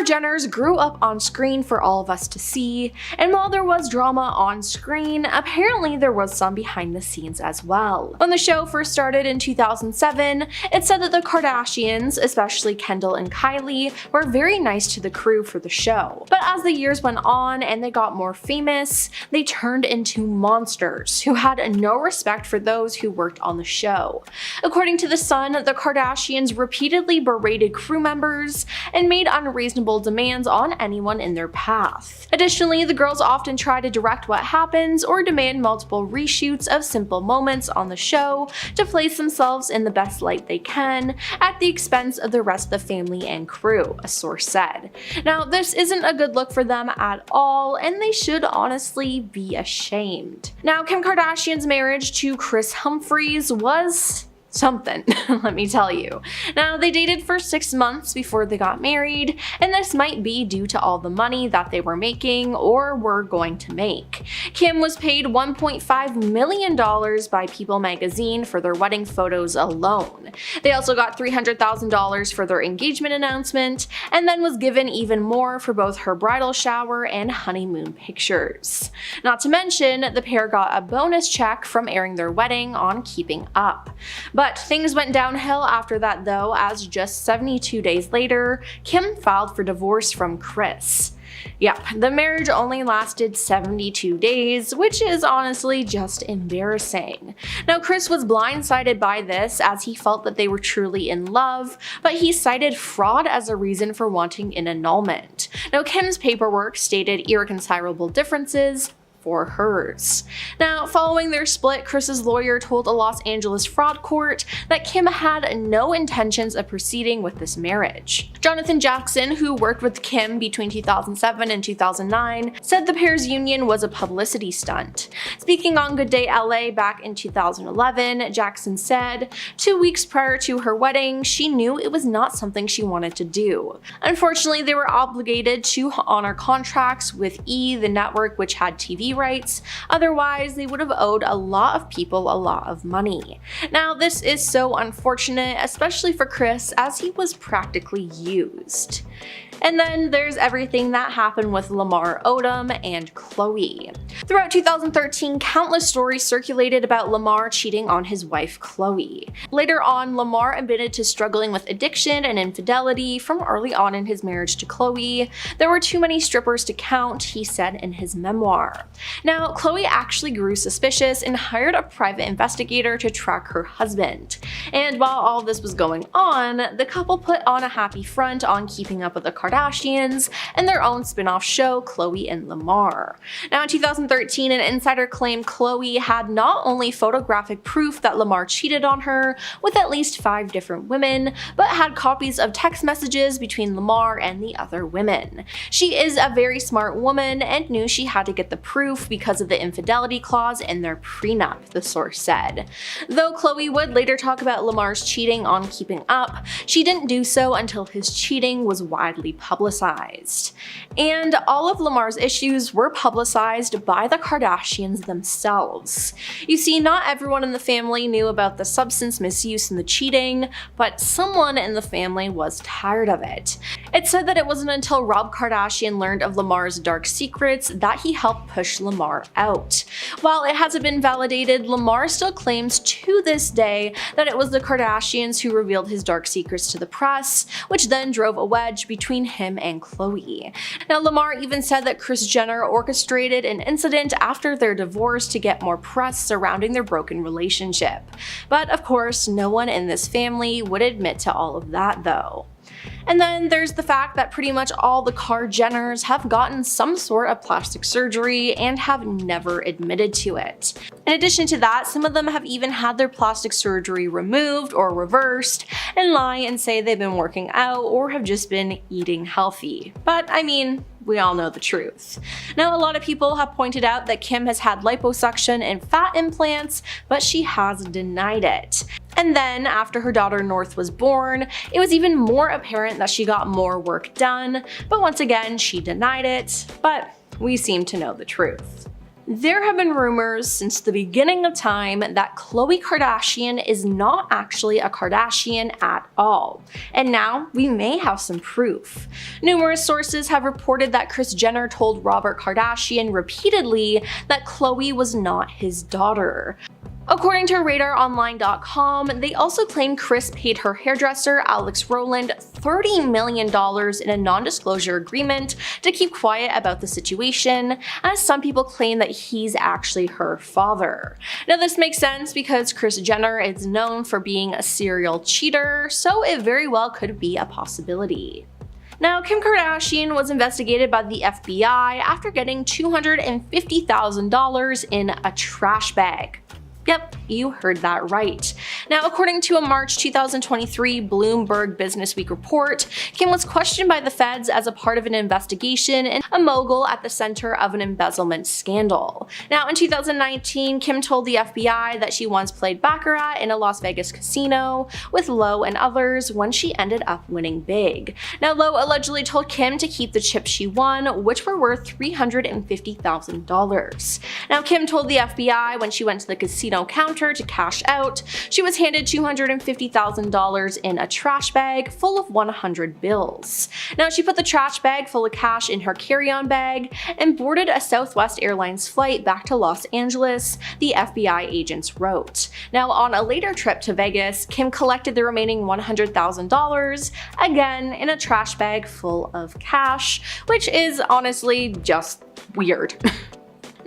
Jenners grew up on screen for all of us to see, and while there was drama on screen, apparently there was some behind the scenes as well. When the show first started in 2007, it said that the Kardashians, especially Kendall and Kylie, were very nice to the crew for the show. But as the years went on and they got more famous, they turned into monsters who had no respect for those who worked on the show. According to The Sun, the Kardashians repeatedly berated crew members and made unreasonable demands on anyone in their path. Additionally, the girls often try to direct what happens or demand multiple reshoots of simple moments on the show to place themselves in the best light they can at the expense of the rest of the family and crew, a source said. Now, this isn't a good look for them at all, and they should honestly be ashamed. Now, Kim Kardashian's marriage to Kris Humphries was something, let me tell you. Now, they dated for 6 months before they got married, and this might be due to all the money that they were making or were going to make. Kim was paid $1.5 million by People magazine for their wedding photos alone. They also got $300,000 for their engagement announcement, and then was given even more for both her bridal shower and honeymoon pictures. Not to mention, the pair got a bonus check from airing their wedding on Keeping Up. But things went downhill after that though, as just 72 days later, Kim filed for divorce from Kris. Yep, the marriage only lasted 72 days, which is honestly just embarrassing. Now, Kris was blindsided by this as he felt that they were truly in love, but he cited fraud as a reason for wanting an annulment. Now, Kim's paperwork stated irreconcilable differences for hers. Now, following their split, Kris's lawyer told a Los Angeles fraud court that Kim had no intentions of proceeding with this marriage. Jonathan Jackson, who worked with Kim between 2007 and 2009, said the pair's union was a publicity stunt. Speaking on Good Day LA back in 2011, Jackson said, 2 weeks prior to her wedding, she knew it was not something she wanted to do. Unfortunately, they were obligated to honor contracts with E!, the network which had TV rights, otherwise they would have owed a lot of people a lot of money. Now, this is so unfortunate, especially for Kris, as he was practically used. And then there's everything that happened with Lamar Odom and Khloe. Throughout 2013, countless stories circulated about Lamar cheating on his wife Khloe. Later on, Lamar admitted to struggling with addiction and infidelity from early on in his marriage to Khloe. There were too many strippers to count, he said in his memoir. Now, Khloe actually grew suspicious and hired a private investigator to track her husband. And while all this was going on, the couple put on a happy front on Keeping Up with the Kardashians and their own spin-off show, Khloe and Lamar. Now, in 2013, an insider claimed Khloe had not only photographic proof that Lamar cheated on her with at least 5 different women, but had copies of text messages between Lamar and the other women. She is a very smart woman and knew she had to get the proof because of the infidelity clause in their prenup, the source said. Though Khloe would later talk about Lamar's cheating on Keeping Up, she didn't do so until his cheating was widely publicized. And all of Lamar's issues were publicized by the Kardashians themselves. You see, not everyone in the family knew about the substance misuse and the cheating, but someone in the family was tired of it. It said that it wasn't until Rob Kardashian learned of Lamar's dark secrets that he helped push Lamar out. While it hasn't been validated, Lamar still claims to this day that it was the Kardashians who revealed his dark secrets to the press, which then drove a wedge between him and Khloe. Now, Lamar even said that Kris Jenner orchestrated an incident after their divorce to get more press surrounding their broken relationship. But of course, no one in this family would admit to all of that though. And then there's the fact that pretty much all the Jenners have gotten some sort of plastic surgery and have never admitted to it. In addition to that, some of them have even had their plastic surgery removed or reversed and lie and say they've been working out or have just been eating healthy. But I mean, we all know the truth. Now, a lot of people have pointed out that Kim has had liposuction and fat implants, but she has denied it. And then, after her daughter North was born, it was even more apparent that she got more work done, but once again, she denied it, but we seem to know the truth. There have been rumors since the beginning of time that Khloe Kardashian is not actually a Kardashian at all, and now we may have some proof. Numerous sources have reported that Kris Jenner told Robert Kardashian repeatedly that Khloe was not his daughter. According to RadarOnline.com, they also claim Kris paid her hairdresser, Alex Rowland, $30 million in a non-disclosure agreement to keep quiet about the situation, as some people claim that he's actually her father. Now this makes sense because Kris Jenner is known for being a serial cheater, so it very well could be a possibility. Now, Kim Kardashian was investigated by the FBI after getting $250,000 in a trash bag. Yep, you heard that right. Now, according to a March 2023 Bloomberg Businessweek report, Kim was questioned by the feds as a part of an investigation and a mogul at the center of an embezzlement scandal. Now, in 2019, Kim told the FBI that she once played baccarat in a Las Vegas casino with Lowe and others when she ended up winning big. Now, Lowe allegedly told Kim to keep the chips she won, which were worth $350,000. Now, Kim told the FBI when she went to the casino counter to cash out, she was handed $250,000 in a trash bag full of 100 bills. Now, she put the trash bag full of cash in her carry-on bag and boarded a Southwest Airlines flight back to Los Angeles, the FBI agents wrote. Now, on a later trip to Vegas, Kim collected the remaining $100,000, again in a trash bag full of cash, which is honestly just weird.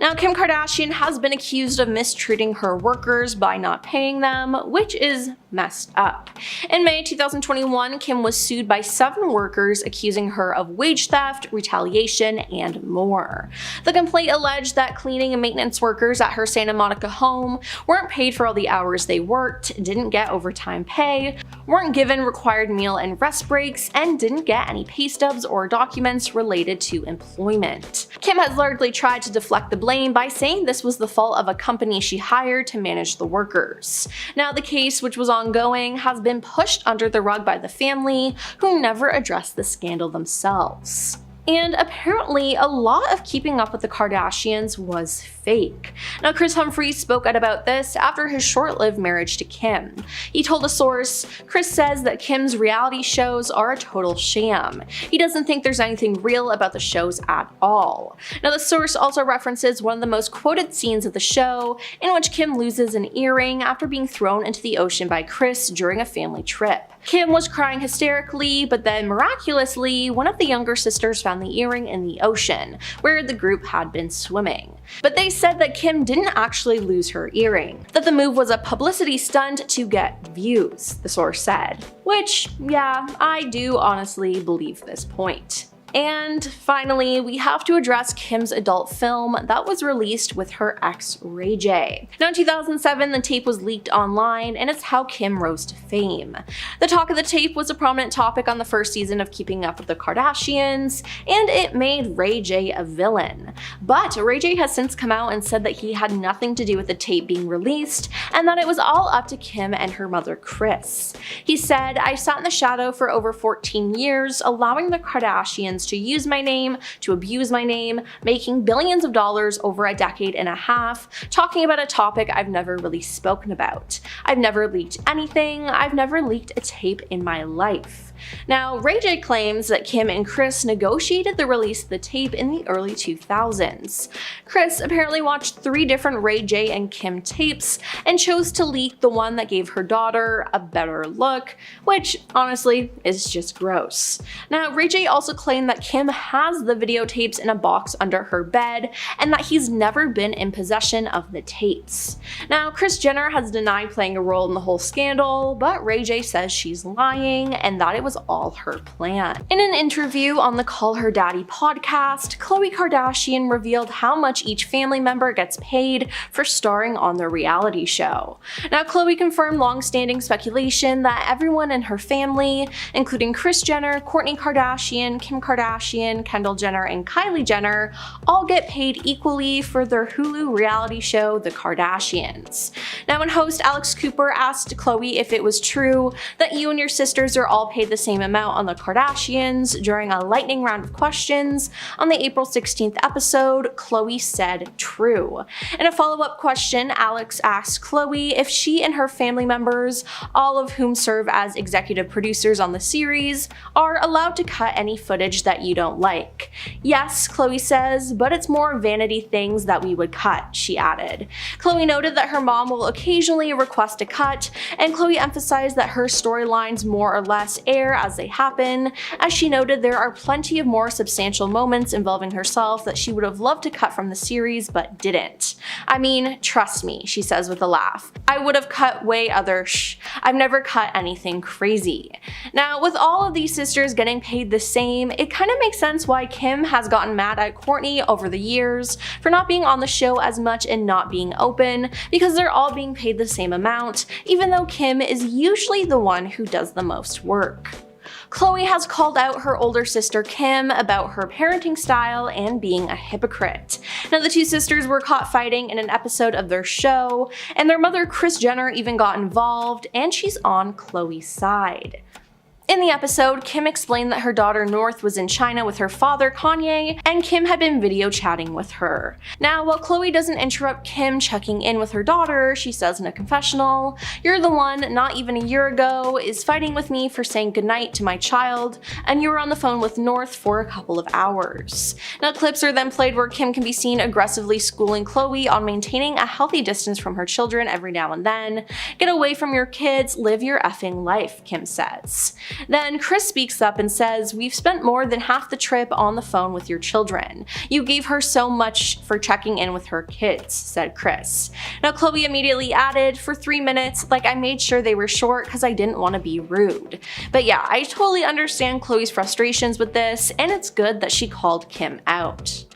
Now, Kim Kardashian has been accused of mistreating her workers by not paying them, which is messed up. In May 2021, Kim was sued by 7 workers accusing her of wage theft, retaliation, and more. The complaint alleged that cleaning and maintenance workers at her Santa Monica home weren't paid for all the hours they worked, didn't get overtime pay, weren't given required meal and rest breaks, and didn't get any pay stubs or documents related to employment. Kim has largely tried to deflect the blame by saying this was the fault of a company she hired to manage the workers. Now, the case, which was ongoing, has been pushed under the rug by the family, who never addressed the scandal themselves. And apparently, a lot of keeping up with the Kardashians was fake. Now, Kris Humphries spoke out about this after his short-lived marriage to Kim. He told a source, "Kris says that Kim's reality shows are a total sham. He doesn't think there's anything real about the shows at all." Now, the source also references one of the most quoted scenes of the show, in which Kim loses an earring after being thrown into the ocean by Kris during a family trip. Kim was crying hysterically, but then miraculously, one of the younger sisters found the earring in the ocean, where the group had been swimming. But they said that Kim didn't actually lose her earring, that the move was a publicity stunt to get views, the source said. Which, yeah, I do honestly believe this point. And finally, we have to address Kim's adult film that was released with her ex, Ray J. Now, in 2007, the tape was leaked online, and it's how Kim rose to fame. The talk of the tape was a prominent topic on the first season of Keeping Up with the Kardashians, and it made Ray J a villain. But Ray J has since come out and said that he had nothing to do with the tape being released, and that it was all up to Kim and her mother, Kris. He said, "I sat in the shadow for over 14 years, allowing the Kardashians to use my name, to abuse my name, making billions of dollars over a decade and a half, talking about a topic I've never really spoken about. I've never leaked anything. I've never leaked a tape in my life." Now, Ray J claims that Kim and Kris negotiated the release of the tape in the early 2000s. Kris apparently watched 3 different Ray J and Kim tapes and chose to leak the one that gave her daughter a better look, which honestly is just gross. Now, Ray J also claimed that Kim has the videotapes in a box under her bed and that he's never been in possession of the tapes. Now, Kris Jenner has denied playing a role in the whole scandal, but Ray J says she's lying and that it was all her plan. In an interview on the Call Her Daddy podcast, Khloe Kardashian revealed how much each family member gets paid for starring on the reality show. Now, Khloe confirmed long-standing speculation that everyone in her family, including Kris Jenner, Kourtney Kardashian, Kim Kardashian, Kendall Jenner, and Kylie Jenner, all get paid equally for their Hulu reality show, The Kardashians. Now, when host Alex Cooper asked Khloe if it was true that you and your sisters are all paid the same amount on the Kardashians during a lightning round of questions on the April 16th episode, Khloe said true. In a follow-up question, Alex asked Khloe if she and her family members, all of whom serve as executive producers on the series, are allowed to cut any footage that you don't like. Yes, Khloe says, but it's more vanity things that we would cut, she added. Khloe noted that her mom will occasionally request a cut, and Khloe emphasized that her storylines more or less air as they happen. As she noted, there are plenty of more substantial moments involving herself that she would have loved to cut from the series but didn't. I mean, trust me, she says with a laugh. I would have cut way other I've never cut anything crazy. Now, with all of these sisters getting paid the same, it kind of makes sense why Kim has gotten mad at Kourtney over the years for not being on the show as much and not being open, because they're all being paid the same amount, even though Kim is usually the one who does the most work. Khloe has called out her older sister Kim about her parenting style and being a hypocrite. Now, the two sisters were caught fighting in an episode of their show, and their mother Kris Jenner even got involved, and she's on Khloe's side. In the episode, Kim explained that her daughter North was in China with her father Kanye, and Kim had been video chatting with her. Now, while Khloe doesn't interrupt Kim checking in with her daughter, she says in a confessional, "You're the one, not even a year ago, is fighting with me for saying goodnight to my child, and you were on the phone with North for a couple of hours." Now, clips are then played where Kim can be seen aggressively schooling Khloe on maintaining a healthy distance from her children every now and then. "Get away from your kids, live your effing life," Kim says. Then Kris speaks up and says, "We've spent more than half the trip on the phone with your children. You gave her so much for checking in with her kids," said Kris. Now, Khloe immediately added, "For 3 minutes, like I made sure they were short because I didn't want to be rude." But yeah, I totally understand Khloe's frustrations with this, and it's good that she called Kim out.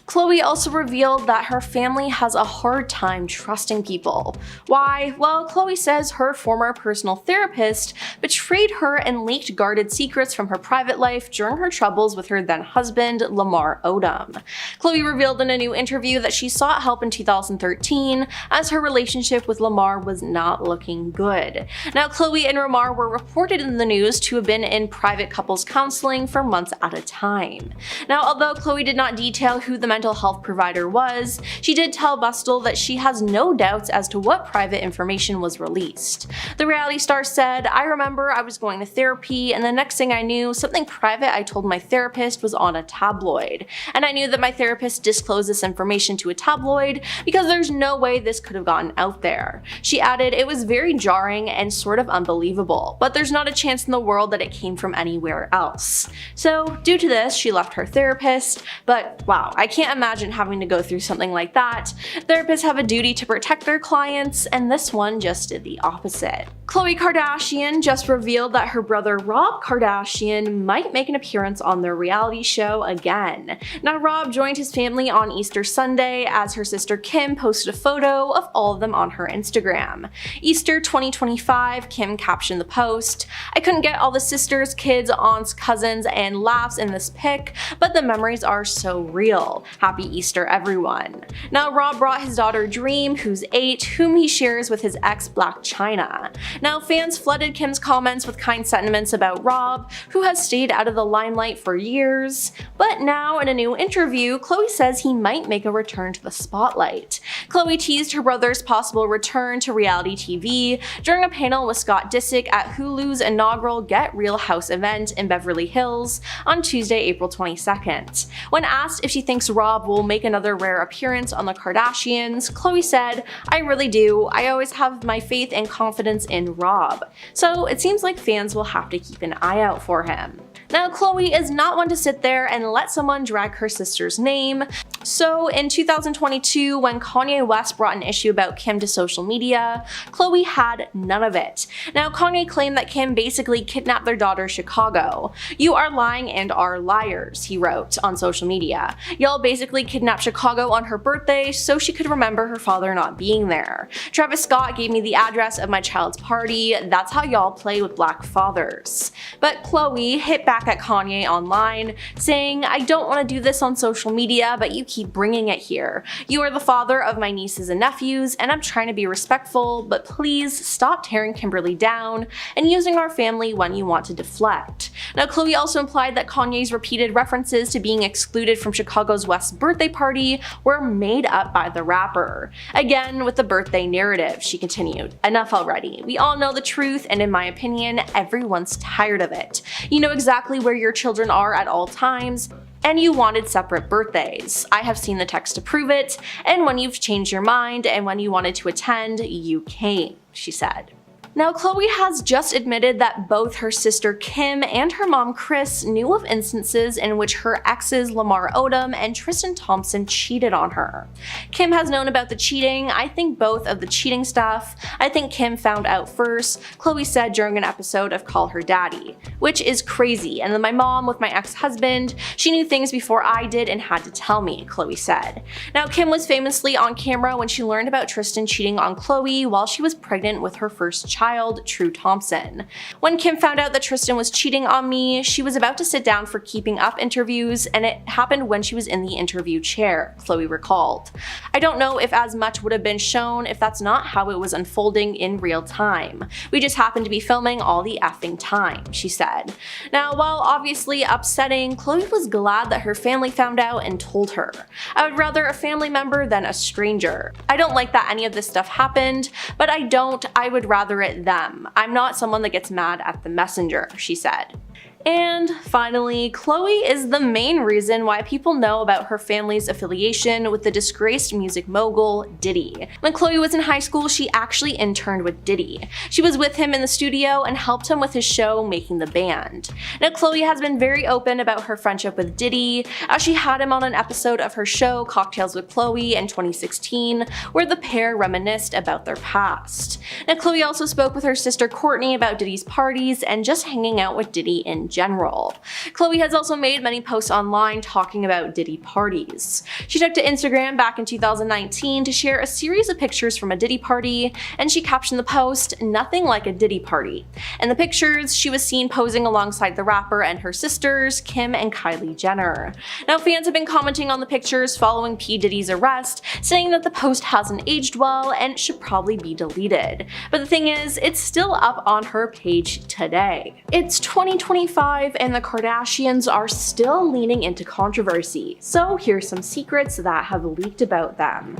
Khloe also revealed that her family has a hard time trusting people. Why? Well, Khloe says her former personal therapist betrayed her and leaked guarded secrets from her private life during her troubles with her then husband, Lamar Odom. Khloe revealed in a new interview that she sought help in 2013 as her relationship with Lamar was not looking good. Now, Khloe and Lamar were reported in the news to have been in private couples counseling for months at a time. Now, although Khloe did not detail who the mental health provider was, she did tell Bustle that she has no doubts as to what private information was released. The reality star said, "I remember I was going to therapy, and the next thing I knew, something private I told my therapist was on a tabloid. And I knew that my therapist disclosed this information to a tabloid because there's no way this could have gotten out there." She added, "It was very jarring and sort of unbelievable, but there's not a chance in the world that it came from anywhere else." So, due to this, she left her therapist, but wow, I can't imagine having to go through something like that. Therapists have a duty to protect their clients, and this one just did the opposite. Khloe Kardashian just revealed that her brother Rob Kardashian might make an appearance on their reality show again. Now, Rob joined his family on Easter Sunday as her sister Kim posted a photo of all of them on her Instagram. Easter 2025, Kim captioned the post, "I couldn't get all the sisters, kids, aunts, cousins, and laughs in this pic, but the memories are so real. Happy Easter, everyone." Now, Rob brought his daughter Dream, who's 8, whom he shares with his ex Blac Chyna. Now, fans flooded Kim's comments with kind sentiments about Rob, who has stayed out of the limelight for years. But now, in a new interview, Khloe says he might make a return to the spotlight. Khloe teased her brother's possible return to reality TV during a panel with Scott Disick at Hulu's inaugural Get Real House event in Beverly Hills on Tuesday, April 22nd. When asked if she thinks Rob will make another rare appearance on the Kardashians, Khloe said, "I really do. I always have my faith and confidence in Rob." So it seems like fans will have to keep an eye out for him. Now, Khloe is not one to sit there and let someone drag her sister's name. So in 2022, when Kanye West brought an issue about Kim to social media, Khloe had none of it. Now, Kanye claimed that Kim basically kidnapped their daughter Chicago. "You are lying and are liars," he wrote on social media. "Y'all basically kidnapped Chicago on her birthday so she could remember her father not being there. Travis Scott gave me the address of my child's party. That's how y'all play with black fathers." But Khloe hit back back at Kanye online, saying, "I don't want to do this on social media, but you keep bringing it here. You are the father of my nieces and nephews, and I'm trying to be respectful, but please stop tearing Kimberly down and using our family when you want to deflect." Now, Khloe also implied that Kanye's repeated references to being excluded from Chicago's West birthday party were made up by the rapper. Again, with the birthday narrative, she continued, "Enough already. We all know the truth, and in my opinion, everyone's tired of it. You know exactly where your children are at all times, and you wanted separate birthdays. I have seen the text to prove it, and when you've changed your mind and when you wanted to attend, you came," she said. Now, Khloe has just admitted that both her sister Kim and her mom Kris knew of instances in which her exes Lamar Odom and Tristan Thompson cheated on her. Kim has known about the cheating. "I think both of the cheating stuff. I think Kim found out first," Khloe said during an episode of Call Her Daddy, "which is crazy. And then my mom with my ex-husband, she knew things before I did and had to tell me," Khloe said. Now, Kim was famously on camera when she learned about Tristan cheating on Khloe while she was pregnant with her first child, True Thompson. "When Kim found out that Tristan was cheating on me, she was about to sit down for Keeping Up interviews, and it happened when she was in the interview chair," Khloe recalled. "I don't know if as much would have been shown if that's not how it was unfolding in real time. We just happened to be filming all the effing time," she said. Now, while obviously upsetting, Khloe was glad that her family found out and told her. "I would rather a family member than a stranger. I don't like that any of this stuff happened, but I would rather it them. I'm not someone that gets mad at the messenger," she said. And finally, Khloe is the main reason why people know about her family's affiliation with the disgraced music mogul Diddy. When Khloe was in high school, she actually interned with Diddy. She was with him in the studio and helped him with his show Making the Band. Now, Khloe has been very open about her friendship with Diddy, as she had him on an episode of her show Cocktails with Khloe in 2016, where the pair reminisced about their past. Now, Khloe also spoke with her sister Kourtney about Diddy's parties and just hanging out with Diddy in general. Khloe has also made many posts online talking about Diddy parties. She took to Instagram back in 2019 to share a series of pictures from a Diddy party, and she captioned the post, "Nothing like a Diddy party." In the pictures, she was seen posing alongside the rapper and her sisters, Kim and Kylie Jenner. Now, fans have been commenting on the pictures following P. Diddy's arrest, saying that the post hasn't aged well and should probably be deleted. But the thing is, it's still up on her page today. It's 2025 and the Kardashians are still leaning into controversy, so here's some secrets that have leaked about them.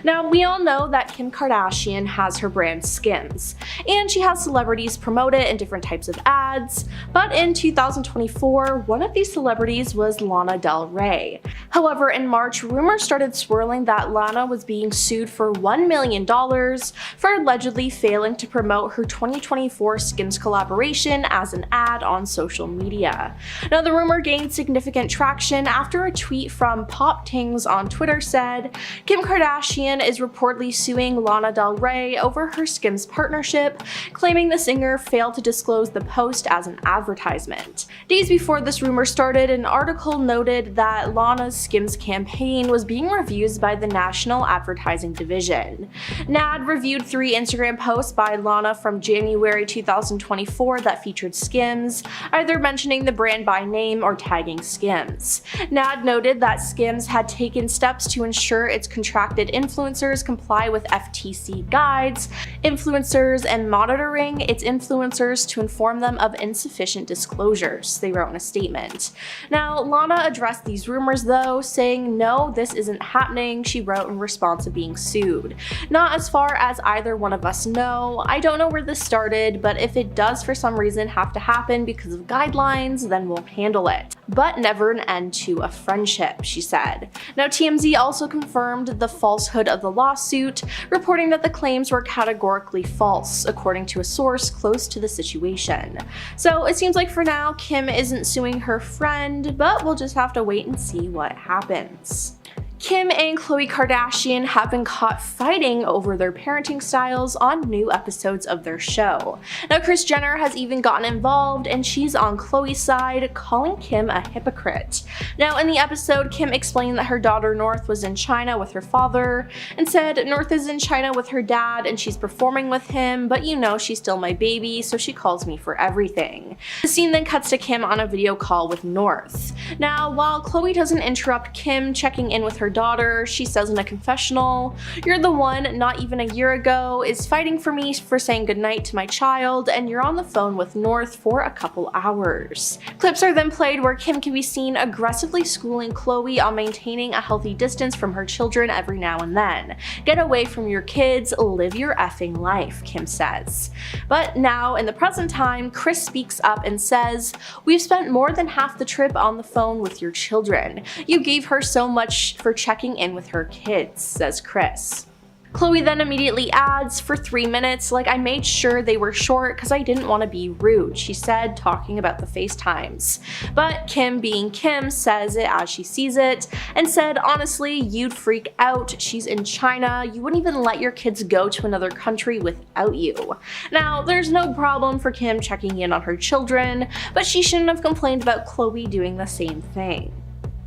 Now, we all know that Kim Kardashian has her brand Skims, and she has celebrities promote it in different types of ads, but in 2024, one of these celebrities was Lana Del Rey. However, in March, rumors started swirling that Lana was being sued for $1 million for allegedly failing to promote her 2024 Skims collaboration as an ad on social media. Now, the rumor gained significant traction after a tweet from Pop Tings on Twitter said, "Kim Kardashian is reportedly suing Lana Del Rey over her Skims partnership, claiming the singer failed to disclose the post as an advertisement." Days before this rumor started, an article noted that Lana's Skims campaign was being reviewed by the National Advertising Division. NAD reviewed 3 Instagram posts by Lana from January 2024 that featured Skims, either mentioning the brand by name or tagging Skims. NAD noted that Skims had taken steps to ensure its contracted influencers comply with FTC guides, influencers, and monitoring its influencers to inform them of insufficient disclosures, they wrote in a statement. Now, Lana addressed these rumors though, saying, "No, this isn't happening," she wrote in response to being sued. "Not as far as either one of us know. I don't know where this started, but if it does for some reason have to happen because of guidelines, then we'll handle it. But never an end to a friendship," she said. Now, TMZ also confirmed the falsehood of the lawsuit, reporting that the claims were categorically false, according to a source close to the situation. So it seems like for now, Kim isn't suing her friend, but we'll just have to wait and see what happens. Kim and Khloe Kardashian have been caught fighting over their parenting styles on new episodes of their show. Now, Kris Jenner has even gotten involved, and she's on Khloe's side, calling Kim a hypocrite. Now, in the episode, Kim explained that her daughter North was in China with her father, and said North is in China with her dad and she's performing with him, but you know she's still my baby, so she calls me for everything. The scene then cuts to Kim on a video call with North. Now, while Khloe doesn't interrupt Kim checking in with her daughter, she says in a confessional, "You're the one, not even a year ago, is fighting for me for saying goodnight to my child, and you're on the phone with North for a couple hours." Clips are then played where Kim can be seen aggressively schooling Khloe on maintaining a healthy distance from her children every now and then. "Get away from your kids, live your effing life," Kim says. But now, in the present time, Kris speaks up and says, "We've spent more than half the trip on the phone with your children. You gave her so much for checking in with her kids," says Kris. Khloe then immediately adds, "For 3 minutes, like I made sure they were short because I didn't want to be rude," she said, talking about the FaceTimes. But Kim, being Kim, says it as she sees it, and said, "Honestly, you'd freak out. She's in China. You wouldn't even let your kids go to another country without you." Now, there's no problem for Kim checking in on her children, but she shouldn't have complained about Khloe doing the same thing.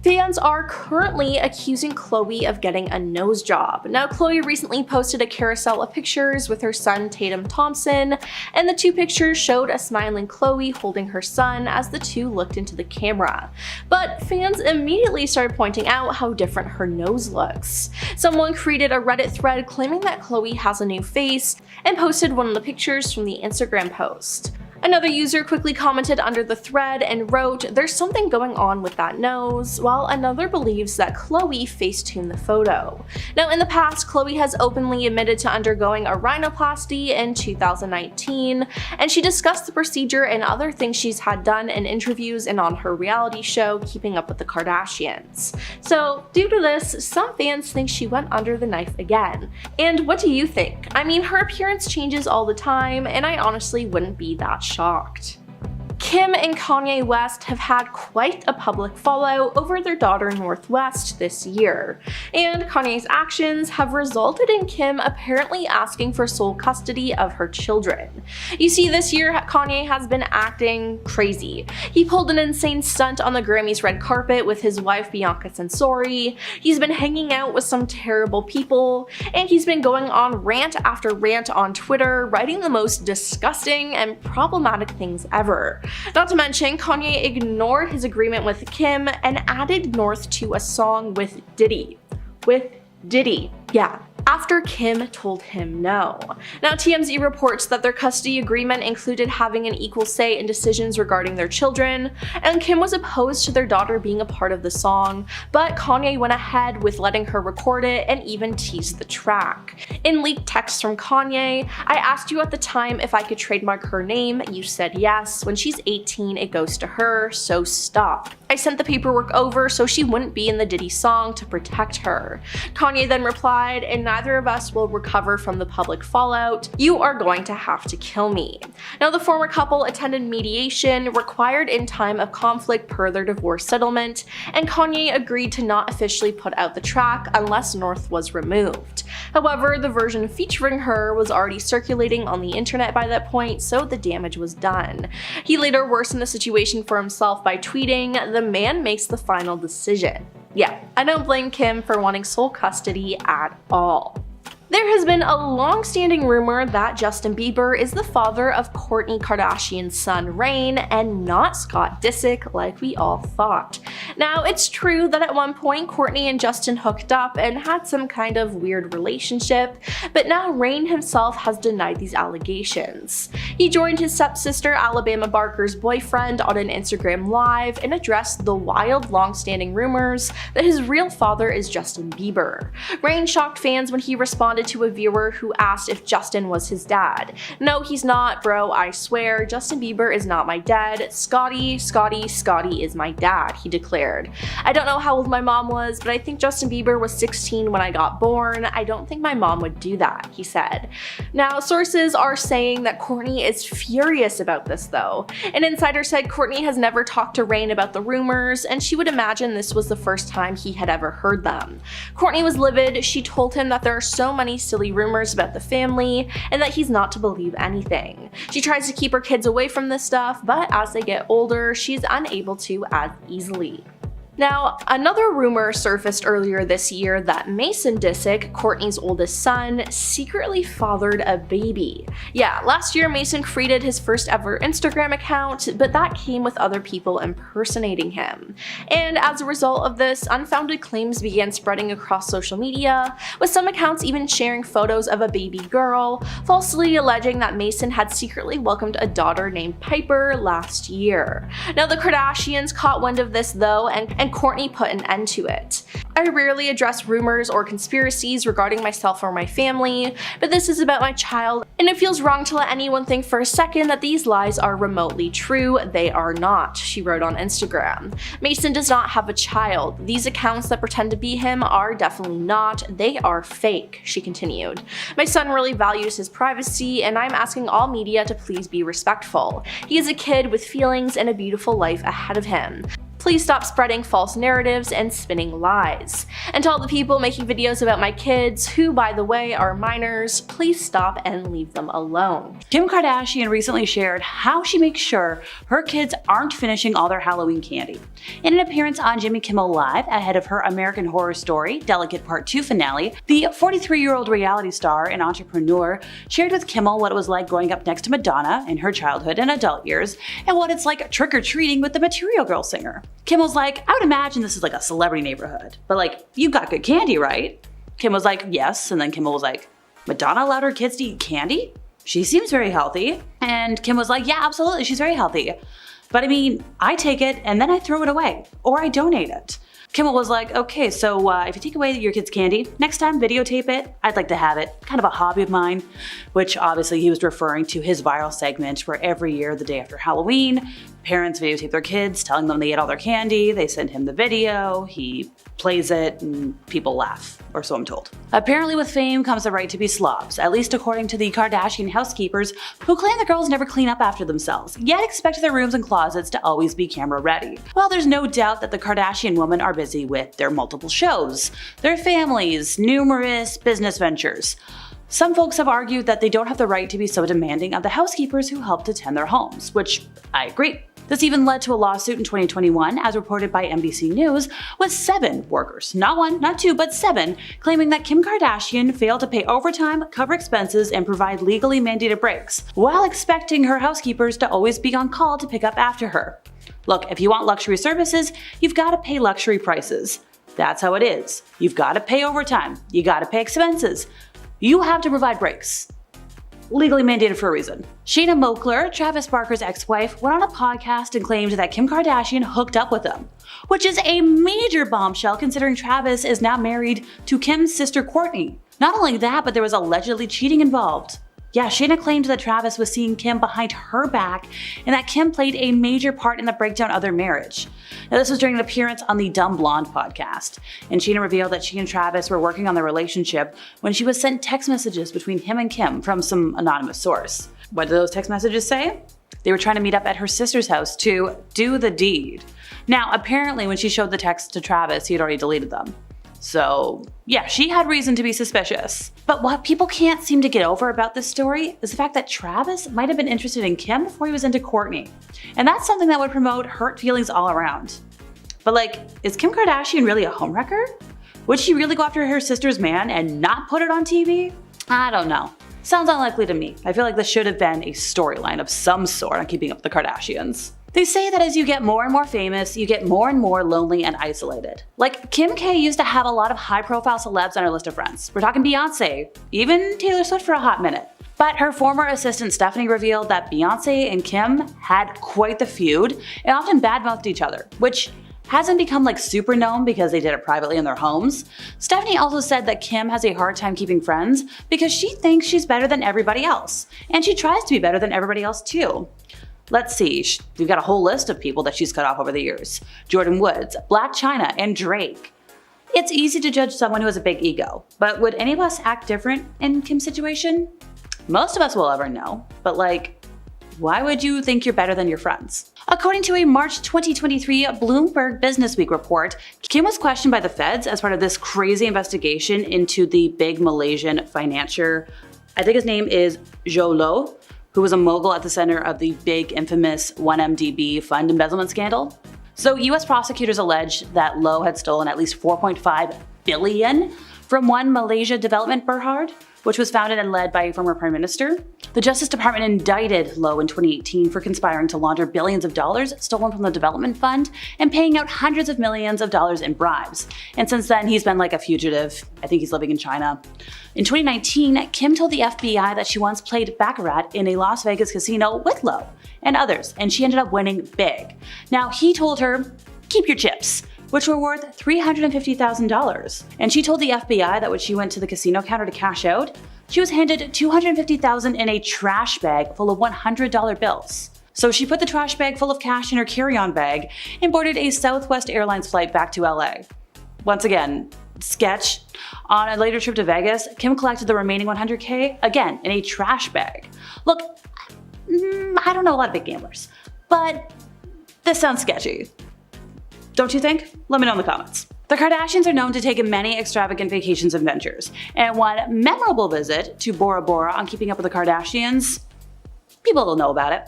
Fans are currently accusing Khloe of getting a nose job. Now, Khloe recently posted a carousel of pictures with her son Tatum Thompson, and the two pictures showed a smiling Khloe holding her son as the two looked into the camera. But fans immediately started pointing out how different her nose looks. Someone created a Reddit thread claiming that Khloe has a new face and posted one of the pictures from the Instagram post. Another user quickly commented under the thread and wrote, "There's something going on with that nose," while another believes that Khloe facetuned the photo. Now, in the past, Khloe has openly admitted to undergoing a rhinoplasty in 2019, and she discussed the procedure and other things she's had done in interviews and on her reality show, Keeping Up with the Kardashians. So, due to this, some fans think she went under the knife again. And what do you think? I mean, her appearance changes all the time, and I honestly wouldn't be that shocked. Kim and Kanye West have had quite a public fallout over their daughter North West this year, and Kanye's actions have resulted in Kim apparently asking for sole custody of her children. You see, this year Kanye has been acting crazy. He pulled an insane stunt on the Grammys red carpet with his wife Bianca Censori, he's been hanging out with some terrible people, and he's been going on rant after rant on Twitter, writing the most disgusting and problematic things ever. Not to mention, Kanye ignored his agreement with Kim and added North to a song with Diddy. Yeah, after Kim told him no. Now, TMZ reports that their custody agreement included having an equal say in decisions regarding their children, and Kim was opposed to their daughter being a part of the song, but Kanye went ahead with letting her record it and even teased the track. In leaked texts from Kanye, "I asked you at the time if I could trademark her name, you said yes. When she's 18, it goes to her, so stop. I sent the paperwork over so she wouldn't be in the Diddy song to protect her." Kanye then replied, "And neither of us will recover from the public fallout. You are going to have to kill me." Now, the former couple attended mediation required in time of conflict per their divorce settlement, and Kanye agreed to not officially put out the track unless North was removed. However, the version featuring her was already circulating on the internet by that point, so the damage was done. He later worsened the situation for himself by tweeting, "The man makes the final decision." Yeah, I don't blame Kim for wanting sole custody at all. There has been a long-standing rumor that Justin Bieber is the father of Kourtney Kardashian's son Reign and not Scott Disick like we all thought. Now, it's true that at one point Kourtney and Justin hooked up and had some kind of weird relationship, but now Reign himself has denied these allegations. He joined his stepsister Alabama Barker's boyfriend on an Instagram Live and addressed the wild, long-standing rumors that his real father is Justin Bieber. Reign shocked fans when he responded responded to a viewer who asked if Justin was his dad. "No, he's not, bro, I swear. Justin Bieber is not my dad. Scotty is my dad," he declared. "I don't know how old my mom was, but I think Justin Bieber was 16 when I got born. I don't think my mom would do that," he said. Now, sources are saying that Kourtney is furious about this though. An insider said Kourtney has never talked to Reign about the rumors, and she would imagine this was the first time he had ever heard them. Kourtney was livid. She told him that there are so many silly rumors about the family and that he's not to believe anything. She tries to keep her kids away from this stuff, but as they get older, she's unable to as easily. Now, another rumor surfaced earlier this year that Mason Disick, Kourtney's oldest son, secretly fathered a baby. Yeah, last year Mason created his first ever Instagram account, but that came with other people impersonating him. And as a result of this, unfounded claims began spreading across social media, with some accounts even sharing photos of a baby girl, falsely alleging that Mason had secretly welcomed a daughter named Piper last year. Now, the Kardashians caught wind of this though, and Kourtney put an end to it. "I rarely address rumors or conspiracies regarding myself or my family, but this is about my child, and it feels wrong to let anyone think for a second that these lies are remotely true. They are not," she wrote on Instagram. "Mason does not have a child. These accounts that pretend to be him are definitely not. They are fake," she continued. "My son really values his privacy, and I'm asking all media to please be respectful. He is a kid with feelings and a beautiful life ahead of him. Please stop spreading false narratives and spinning lies. And to all the people making videos about my kids, who by the way are minors, please stop and leave them alone." Kim Kardashian recently shared how she makes sure her kids aren't finishing all their Halloween candy. In an appearance on Jimmy Kimmel Live ahead of her American Horror Story Delicate Part 2 finale, the 43-year-old reality star and entrepreneur shared with Kimmel what it was like growing up next to Madonna in her childhood and adult years, and what it's like trick-or-treating with the Material Girl singer. Kimmel's like, "I would imagine this is like a celebrity neighborhood, but like, you got good candy, right?" Kim was like, "Yes," and then Kimmel was like, "Madonna allowed her kids to eat candy? She seems very healthy." And Kim was like, "Yeah, absolutely, she's very healthy. But I mean, I take it and then I throw it away, or I donate it." Kimmel was like, "Okay, so if you take away your kid's candy, next time videotape it. I'd like to have it. Kind of a hobby of mine," which obviously he was referring to his viral segment where every year, the day after Halloween, parents videotape their kids telling them they ate all their candy, they send him the video, he plays it, and people laugh, or so I'm told. Apparently with fame comes the right to be slobs, at least according to the Kardashian housekeepers, who claim the girls never clean up after themselves, yet expect their rooms and closets to always be camera ready. Well, there's no doubt that the Kardashian women are busy with their multiple shows, their families, numerous business ventures. Some folks have argued that they don't have the right to be so demanding of the housekeepers who help to tend their homes, which I agree. This even led to a lawsuit in 2021, as reported by NBC News, with 7 workers, not 1, not 2, but 7, claiming that Kim Kardashian failed to pay overtime, cover expenses, and provide legally mandated breaks, while expecting her housekeepers to always be on call to pick up after her. Look, if you want luxury services, you've got to pay luxury prices. That's how it is. You've got to pay overtime. You got to pay expenses. You have to provide breaks. Legally mandated for a reason. Shayna Moakler, Travis Barker's ex-wife, went on a podcast and claimed that Kim Kardashian hooked up with him, which is a major bombshell considering Travis is now married to Kim's sister Kourtney. Not only that, but there was allegedly cheating involved. Yeah, Shayna claimed that Travis was seeing Kim behind her back and that Kim played a major part in the breakdown of their marriage. Now, this was during an appearance on the Dumb Blonde podcast, and Shayna revealed that she and Travis were working on their relationship when she was sent text messages between him and Kim from some anonymous source. What did those text messages say? They were trying to meet up at her sister's house to do the deed. Now, apparently when she showed the text to Travis, he had already deleted them. So yeah, she had reason to be suspicious. But what people can't seem to get over about this story is the fact that Travis might have been interested in Kim before he was into Kourtney. And that's something that would promote hurt feelings all around. But like, is Kim Kardashian really a homewrecker? Would she really go after her sister's man and not put it on TV? I don't know. Sounds unlikely to me. I feel like this should have been a storyline of some sort on Keeping Up with the Kardashians. They say that as you get more and more famous, you get more and more lonely and isolated. Like, Kim K used to have a lot of high-profile celebs on her list of friends. We're talking Beyonce, even Taylor Swift for a hot minute. But her former assistant Stephanie revealed that Beyonce and Kim had quite the feud and often badmouthed each other, which hasn't become like super known because they did it privately in their homes. Stephanie also said that Kim has a hard time keeping friends because she thinks she's better than everybody else, and she tries to be better than everybody else too. Let's see, we've got a whole list of people that she's cut off over the years. Jordan Woods, Blac Chyna, and Drake. It's easy to judge someone who has a big ego, but would any of us act different in Kim's situation? Most of us will ever know, but why would you think you're better than your friends? According to a March 2023 Bloomberg Businessweek report, Kim was questioned by the feds as part of this crazy investigation into the big Malaysian financier. I think his name is Zhou Lo, who was a mogul at the center of the big infamous 1MDB fund embezzlement scandal. So US prosecutors alleged that Lo had stolen at least 4.5 billion from One Malaysia Development Berhad, which was founded and led by a former prime minister. The Justice Department indicted Lo in 2018 for conspiring to launder billions of dollars stolen from the development fund and paying out hundreds of millions of dollars in bribes. And since then, he's been like a fugitive. I think he's living in China. In 2019, Kim told the FBI that she once played Baccarat in a Las Vegas casino with Lo and others, and she ended up winning big. Now, he told her, keep your chips, which were worth $350,000. And she told the FBI that when she went to the casino counter to cash out, she was handed $250,000 in a trash bag full of $100 bills. So she put the trash bag full of cash in her carry-on bag and boarded a Southwest Airlines flight back to LA. Once again, sketch. On a later trip to Vegas, Kim collected the remaining $100K, again, in a trash bag. Look, I don't know a lot of big gamblers, but this sounds sketchy. Don't you think? Let me know in the comments. The Kardashians are known to take many extravagant vacations and ventures, and one memorable visit to Bora Bora on Keeping Up with the Kardashians, people will know about it.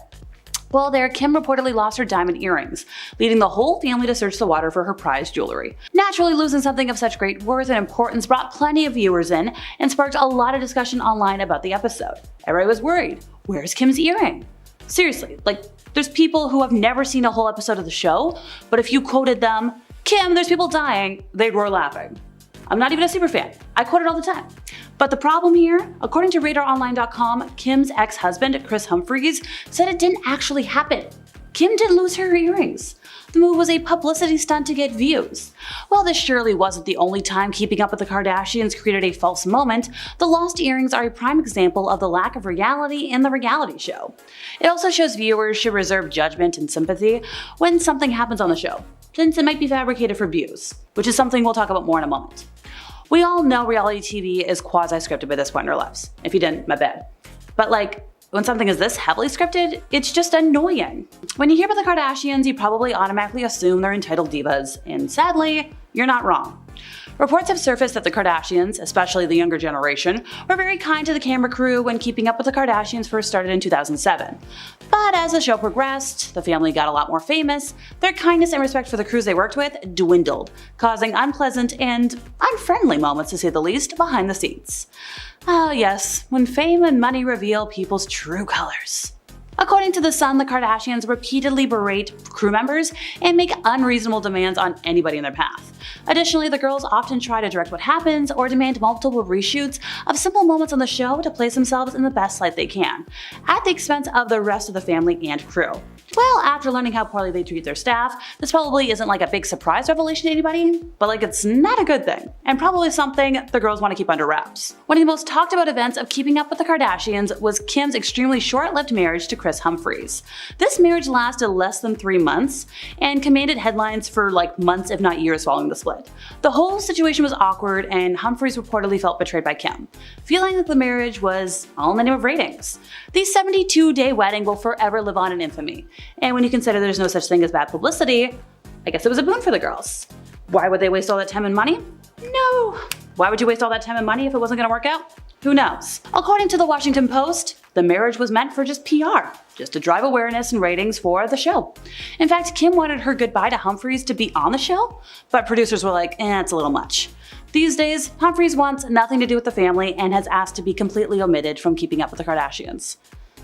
Well, there, Kim reportedly lost her diamond earrings, leading the whole family to search the water for her prized jewelry. Naturally, losing something of such great worth and importance brought plenty of viewers in and sparked a lot of discussion online about the episode. Everybody was worried, where's Kim's earring? Seriously, there's people who have never seen a whole episode of the show, but if you quoted them, Kim, there's people dying, they'd roar laughing. I'm not even a super fan. I quote it all the time. But the problem here, according to RadarOnline.com, Kim's ex-husband, Kris Humphries, said it didn't actually happen. Kim didn't lose her earrings. The move was a publicity stunt to get views. While this surely wasn't the only time Keeping Up with the Kardashians created a false moment, the lost earrings are a prime example of the lack of reality in the reality show. It also shows viewers should reserve judgment and sympathy when something happens on the show, since it might be fabricated for views, which is something we'll talk about more in a moment. We all know reality TV is quasi-scripted by this point in our lives. If you didn't, my bad. But when something is this heavily scripted, it's just annoying. When you hear about the Kardashians, you probably automatically assume they're entitled divas, and sadly, you're not wrong. Reports have surfaced that the Kardashians, especially the younger generation, were very kind to the camera crew when Keeping Up with the Kardashians first started in 2007. But as the show progressed, the family got a lot more famous, their kindness and respect for the crews they worked with dwindled, causing unpleasant and unfriendly moments, to say the least, behind the scenes. Ah yes, when fame and money reveal people's true colors. According to The Sun, the Kardashians repeatedly berate crew members and make unreasonable demands on anybody in their path. Additionally, the girls often try to direct what happens or demand multiple reshoots of simple moments on the show to place themselves in the best light they can, at the expense of the rest of the family and crew. Well, after learning how poorly they treat their staff, this probably isn't a big surprise revelation to anybody, but it's not a good thing, and probably something the girls want to keep under wraps. One of the most talked about events of Keeping Up with the Kardashians was Kim's extremely short-lived marriage to Kris Humphries. This marriage lasted less than 3 months and commanded headlines for months if not years following the split. The whole situation was awkward, and Humphries reportedly felt betrayed by Kim, feeling that the marriage was all in the name of ratings. The 72-day wedding will forever live on in infamy. And when you consider there's no such thing as bad publicity, I guess it was a boon for the girls. Why would they waste all that time and money? No. Why would you waste all that time and money if it wasn't gonna work out? Who knows? According to the Washington Post, the marriage was meant for just PR, just to drive awareness and ratings for the show. In fact, Kim wanted her goodbye to Humphries to be on the show, but producers were like, it's a little much. These days, Humphries wants nothing to do with the family and has asked to be completely omitted from Keeping Up with the Kardashians.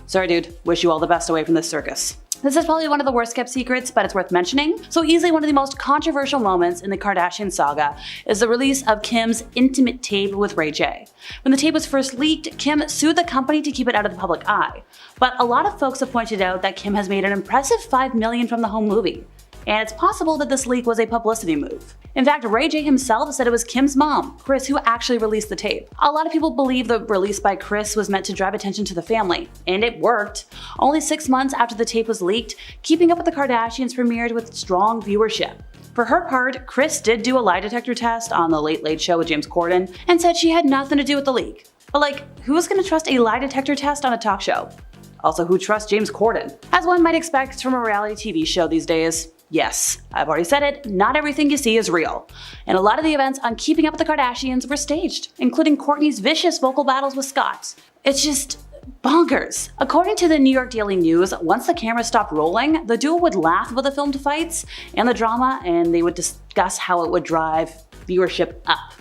Sorry dude, wish you all the best away from this circus. This is probably one of the worst kept secrets, but it's worth mentioning. So easily one of the most controversial moments in the Kardashian saga is the release of Kim's intimate tape with Ray J. When the tape was first leaked, Kim sued the company to keep it out of the public eye. But a lot of folks have pointed out that Kim has made an impressive $5 million from the home movie. and it's possible that this leak was a publicity move. In fact, Ray J himself said it was Kim's mom, Kris, who actually released the tape. A lot of people believe the release by Kris was meant to drive attention to the family, and it worked. Only 6 months after the tape was leaked, Keeping Up with the Kardashians premiered with strong viewership. For her part, Kris did do a lie detector test on The Late Late Show with James Corden and said she had nothing to do with the leak. But like, who's gonna trust a lie detector test on a talk show? Also, who trusts James Corden? As one might expect from a reality TV show these days. Yes, I've already said it, not everything you see is real. And a lot of the events on Keeping Up with the Kardashians were staged, including Kourtney's vicious vocal battles with Scott. It's just bonkers. According to the New York Daily News, once the camera stopped rolling, the duo would laugh about the filmed fights and the drama, and they would discuss how it would drive viewership up.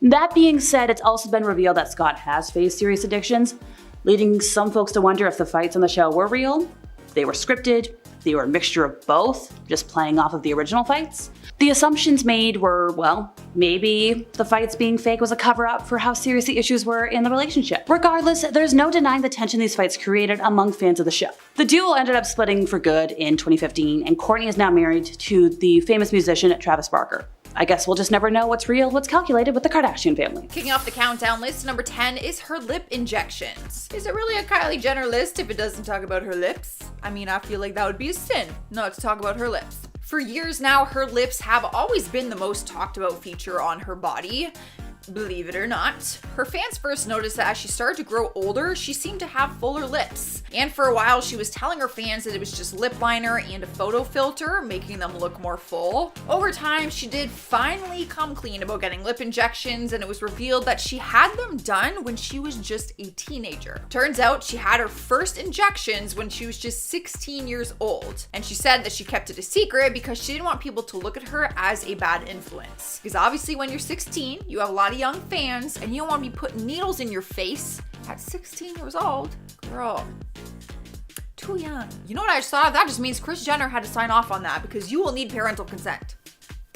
That being said, it's also been revealed that Scott has faced serious addictions, leading some folks to wonder if the fights on the show were real, they were scripted, they were a mixture of both, just playing off of the original fights. The assumptions made were, well, maybe the fights being fake was a cover-up for how serious the issues were in the relationship. Regardless, there's no denying the tension these fights created among fans of the show. The duo ended up splitting for good in 2015, and Kourtney is now married to the famous musician Travis Barker. I guess we'll just never know what's real, what's calculated with the Kardashian family. Kicking off the countdown list, number 10 is her lip injections. Is it really a Kylie Jenner list if it doesn't talk about her lips? I mean, I feel like that would be a sin not to talk about her lips. For years now, her lips have always been the most talked about feature on her body. Believe it or not. Her fans first noticed that as she started to grow older, she seemed to have fuller lips. And for a while, she was telling her fans that it was just lip liner and a photo filter, making them look more full. Over time, she did finally come clean about getting lip injections, and it was revealed that she had them done when she was just a teenager. Turns out she had her first injections when she was just 16 years old. And she said that she kept it a secret because she didn't want people to look at her as a bad influence. Because obviously when you're 16, you have a lot of young fans, and you don't want to be putting needles in your face at 16 years old. Girl, too young. You know what I just thought of? That just means Kris Jenner had to sign off on that because you will need parental consent.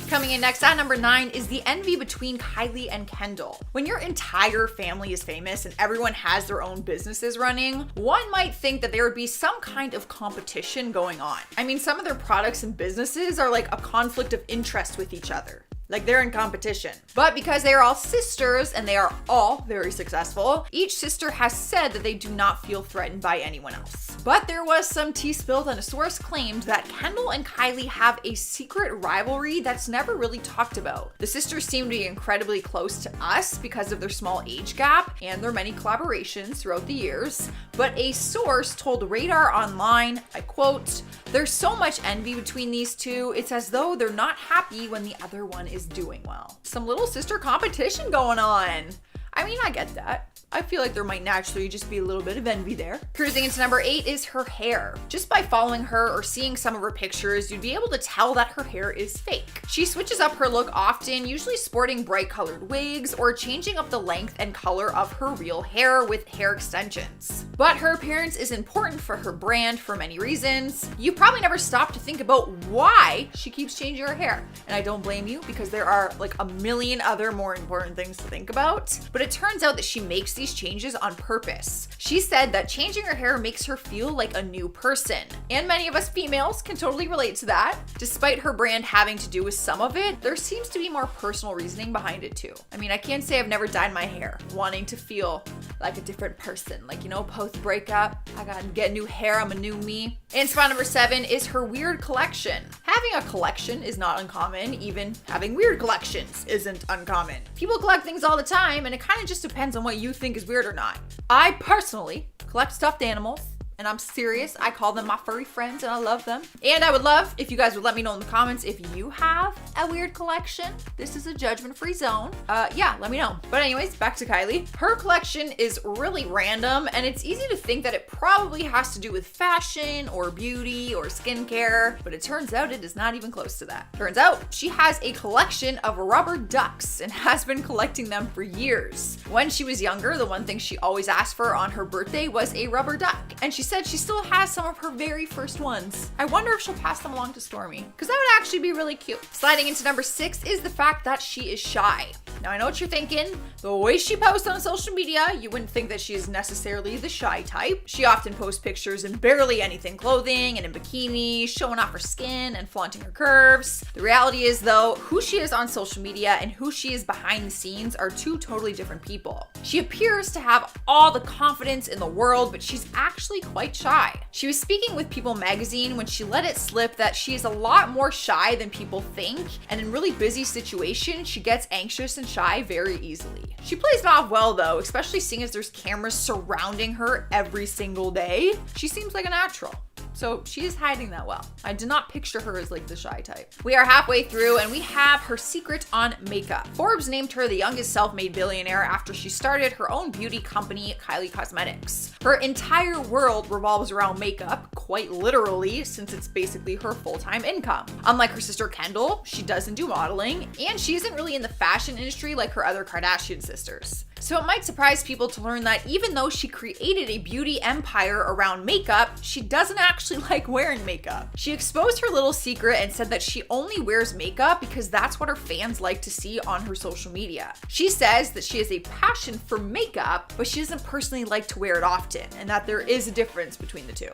Coming in next at number 9 is the envy between Kylie and Kendall. When your entire family is famous and everyone has their own businesses running, one might think that there would be some kind of competition going on. I mean, some of their products and businesses are like a conflict of interest with each other. Like they're in competition. But because they are all sisters and they are all very successful, each sister has said that they do not feel threatened by anyone else. But there was some tea spilled and a source claimed that Kendall and Kylie have a secret rivalry that's never really talked about. The sisters seem to be incredibly close to us because of their small age gap and their many collaborations throughout the years. But a source told Radar Online, I quote, "There's so much envy between these two, it's as though they're not happy when the other one is doing well." Some little sister competition going on. I mean, I get that. I feel like there might naturally just be a little bit of envy there. Cruising into number 8 is her hair. Just by following her or seeing some of her pictures, you'd be able to tell that her hair is fake. She switches up her look often, usually sporting bright colored wigs or changing up the length and color of her real hair with hair extensions. But her appearance is important for her brand for many reasons. You probably never stop to think about why she keeps changing her hair. And I don't blame you because there are like a million other more important things to think about. But it turns out that she makes these changes on purpose. She said that changing her hair makes her feel like a new person. And many of us females can totally relate to that. Despite her brand having to do with some of it, there seems to be more personal reasoning behind it too. I mean, I can't say I've never dyed my hair, wanting to feel like a different person. Like, you know, post breakup, I gotta get new hair, I'm a new me. And spot number 7 is her weird collection. Having a collection is not uncommon, even having weird collections isn't uncommon. People collect things all the time, and it kind of just depends on what you think is weird or not. I personally collect stuffed animals, and I'm serious. I call them my furry friends and I love them. And I would love if you guys would let me know in the comments if you have a weird collection. This is a judgment-free zone. Yeah, let me know. But anyways, back to Kylie. Her collection is really random, and it's easy to think that it probably has to do with fashion or beauty or skincare, but it turns out it is not even close to that. Turns out she has a collection of rubber ducks and has been collecting them for years. When she was younger, the one thing she always asked for on her birthday was a rubber duck, and she said she still has some of her very first ones. I wonder if she'll pass them along to Stormi, because that would actually be really cute. Sliding into number 6 is the fact that she is shy. Now I know what you're thinking. The way she posts on social media, you wouldn't think that she is necessarily the shy type. She often posts pictures in barely anything clothing and in bikini, showing off her skin and flaunting her curves. The reality is though, who she is on social media and who she is behind the scenes are two totally different people. She appears to have all the confidence in the world, but she's actually quite shy. She was speaking with People magazine when she let it slip that she is a lot more shy than people think, and in really busy situations, she gets anxious and shy very easily. She plays it off well though, especially seeing as there's cameras surrounding her every single day. She seems like a natural. So she is hiding that well. I did not picture her as like the shy type. We are halfway through and we have her secret on makeup. Forbes named her the youngest self-made billionaire after she started her own beauty company, Kylie Cosmetics. Her entire world revolves around makeup, quite literally, since it's basically her full-time income. Unlike her sister Kendall, she doesn't do modeling, and she isn't really in the fashion industry like her other Kardashian sisters. So it might surprise people to learn that even though she created a beauty empire around makeup, she doesn't actually like wearing makeup. She exposed her little secret and said that she only wears makeup because that's what her fans like to see on her social media. She says that she has a passion for makeup, but she doesn't personally like to wear it often, and that there is a difference between the two.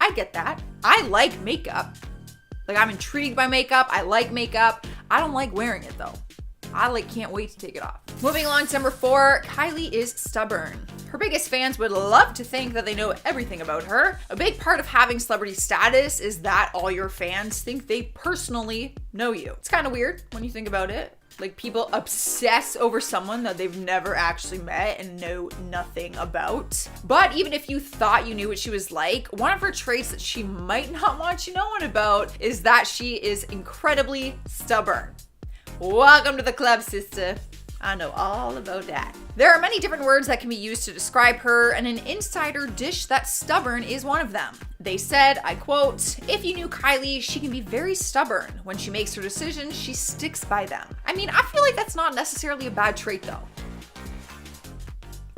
I get that. I like makeup. Like, I'm intrigued by makeup. I like makeup. I don't like wearing it though. I can't wait to take it off. Moving along to number 4, Kylie is stubborn. Her biggest fans would love to think that they know everything about her. A big part of having celebrity status is that all your fans think they personally know you. It's kind of weird when you think about it. Like, people obsess over someone that they've never actually met and know nothing about. But even if you thought you knew what she was like, one of her traits that she might not want you knowing about is that she is incredibly stubborn. Welcome to the club, sister. I know all about that. There are many different words that can be used to describe her, and an insider dish that stubborn is one of them. They said, I quote, "If you knew Kylie, she can be very stubborn. When she makes her decisions, she sticks by them." I mean, I feel like that's not necessarily a bad trait though.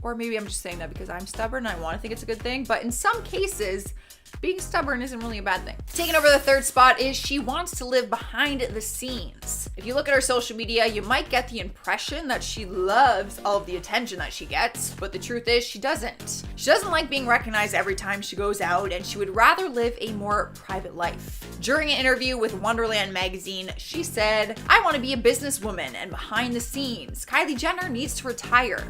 Or maybe I'm just saying that because I'm stubborn and I want to think it's a good thing, but in some cases, being stubborn isn't really a bad thing. Taking over the 3rd spot is she wants to live behind the scenes. If you look at her social media, you might get the impression that she loves all of the attention that she gets, but the truth is she doesn't. She doesn't like being recognized every time she goes out, and she would rather live a more private life. During an interview with Wonderland magazine, she said, "I want to be a businesswoman and behind the scenes. Kylie Jenner needs to retire."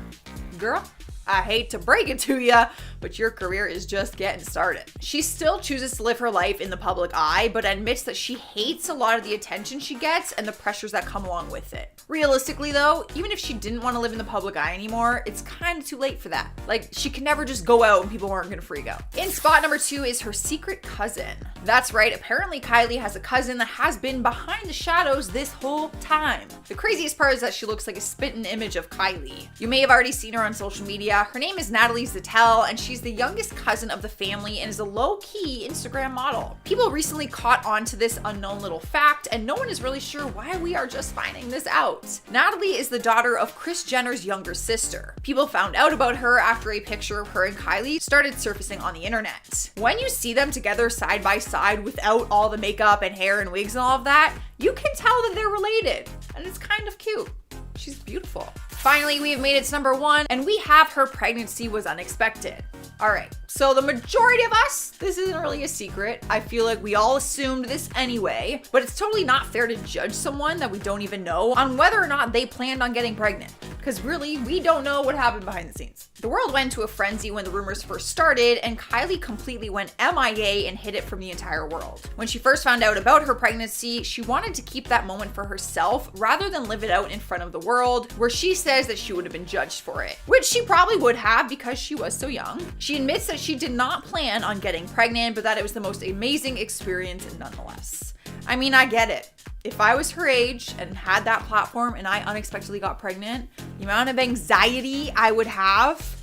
Girl, I hate to break it to you, but your career is just getting started. She still chooses to live her life in the public eye, but admits that she hates a lot of the attention she gets and the pressures that come along with it. Realistically though, even if she didn't want to live in the public eye anymore, it's kind of too late for that. Like, she could never just go out and people weren't gonna freak out. In spot number 2 is her secret cousin. That's right, apparently Kylie has a cousin that has been behind the shadows this whole time. The craziest part is that she looks like a spitting image of Kylie. You may have already seen her on social media. Her name is Natalie Zettel, and she's the youngest cousin of the family and is a low-key Instagram model. People recently caught on to this unknown little fact, and no one is really sure why we are just finding this out. Natalie is the daughter of Kris Jenner's younger sister. People found out about her after a picture of her and Kylie started surfacing on the internet. When you see them together side by side without all the makeup and hair and wigs and all of that, you can tell that they're related, and it's kind of cute. She's beautiful. Finally, we have made it to number 1, and we have her pregnancy was unexpected. All right, so the majority of us, this isn't really a secret. I feel like we all assumed this anyway, but it's totally not fair to judge someone that we don't even know on whether or not they planned on getting pregnant. Because really, we don't know what happened behind the scenes. The world went into a frenzy when the rumors first started, and Kylie completely went MIA and hid it from the entire world. When she first found out about her pregnancy, she wanted to keep that moment for herself rather than live it out in front of the world, where she says that she would have been judged for it, which she probably would have because she was so young. She admits that she did not plan on getting pregnant, but that it was the most amazing experience nonetheless. I mean, I get it. If I was her age and had that platform and I unexpectedly got pregnant, the amount of anxiety I would have,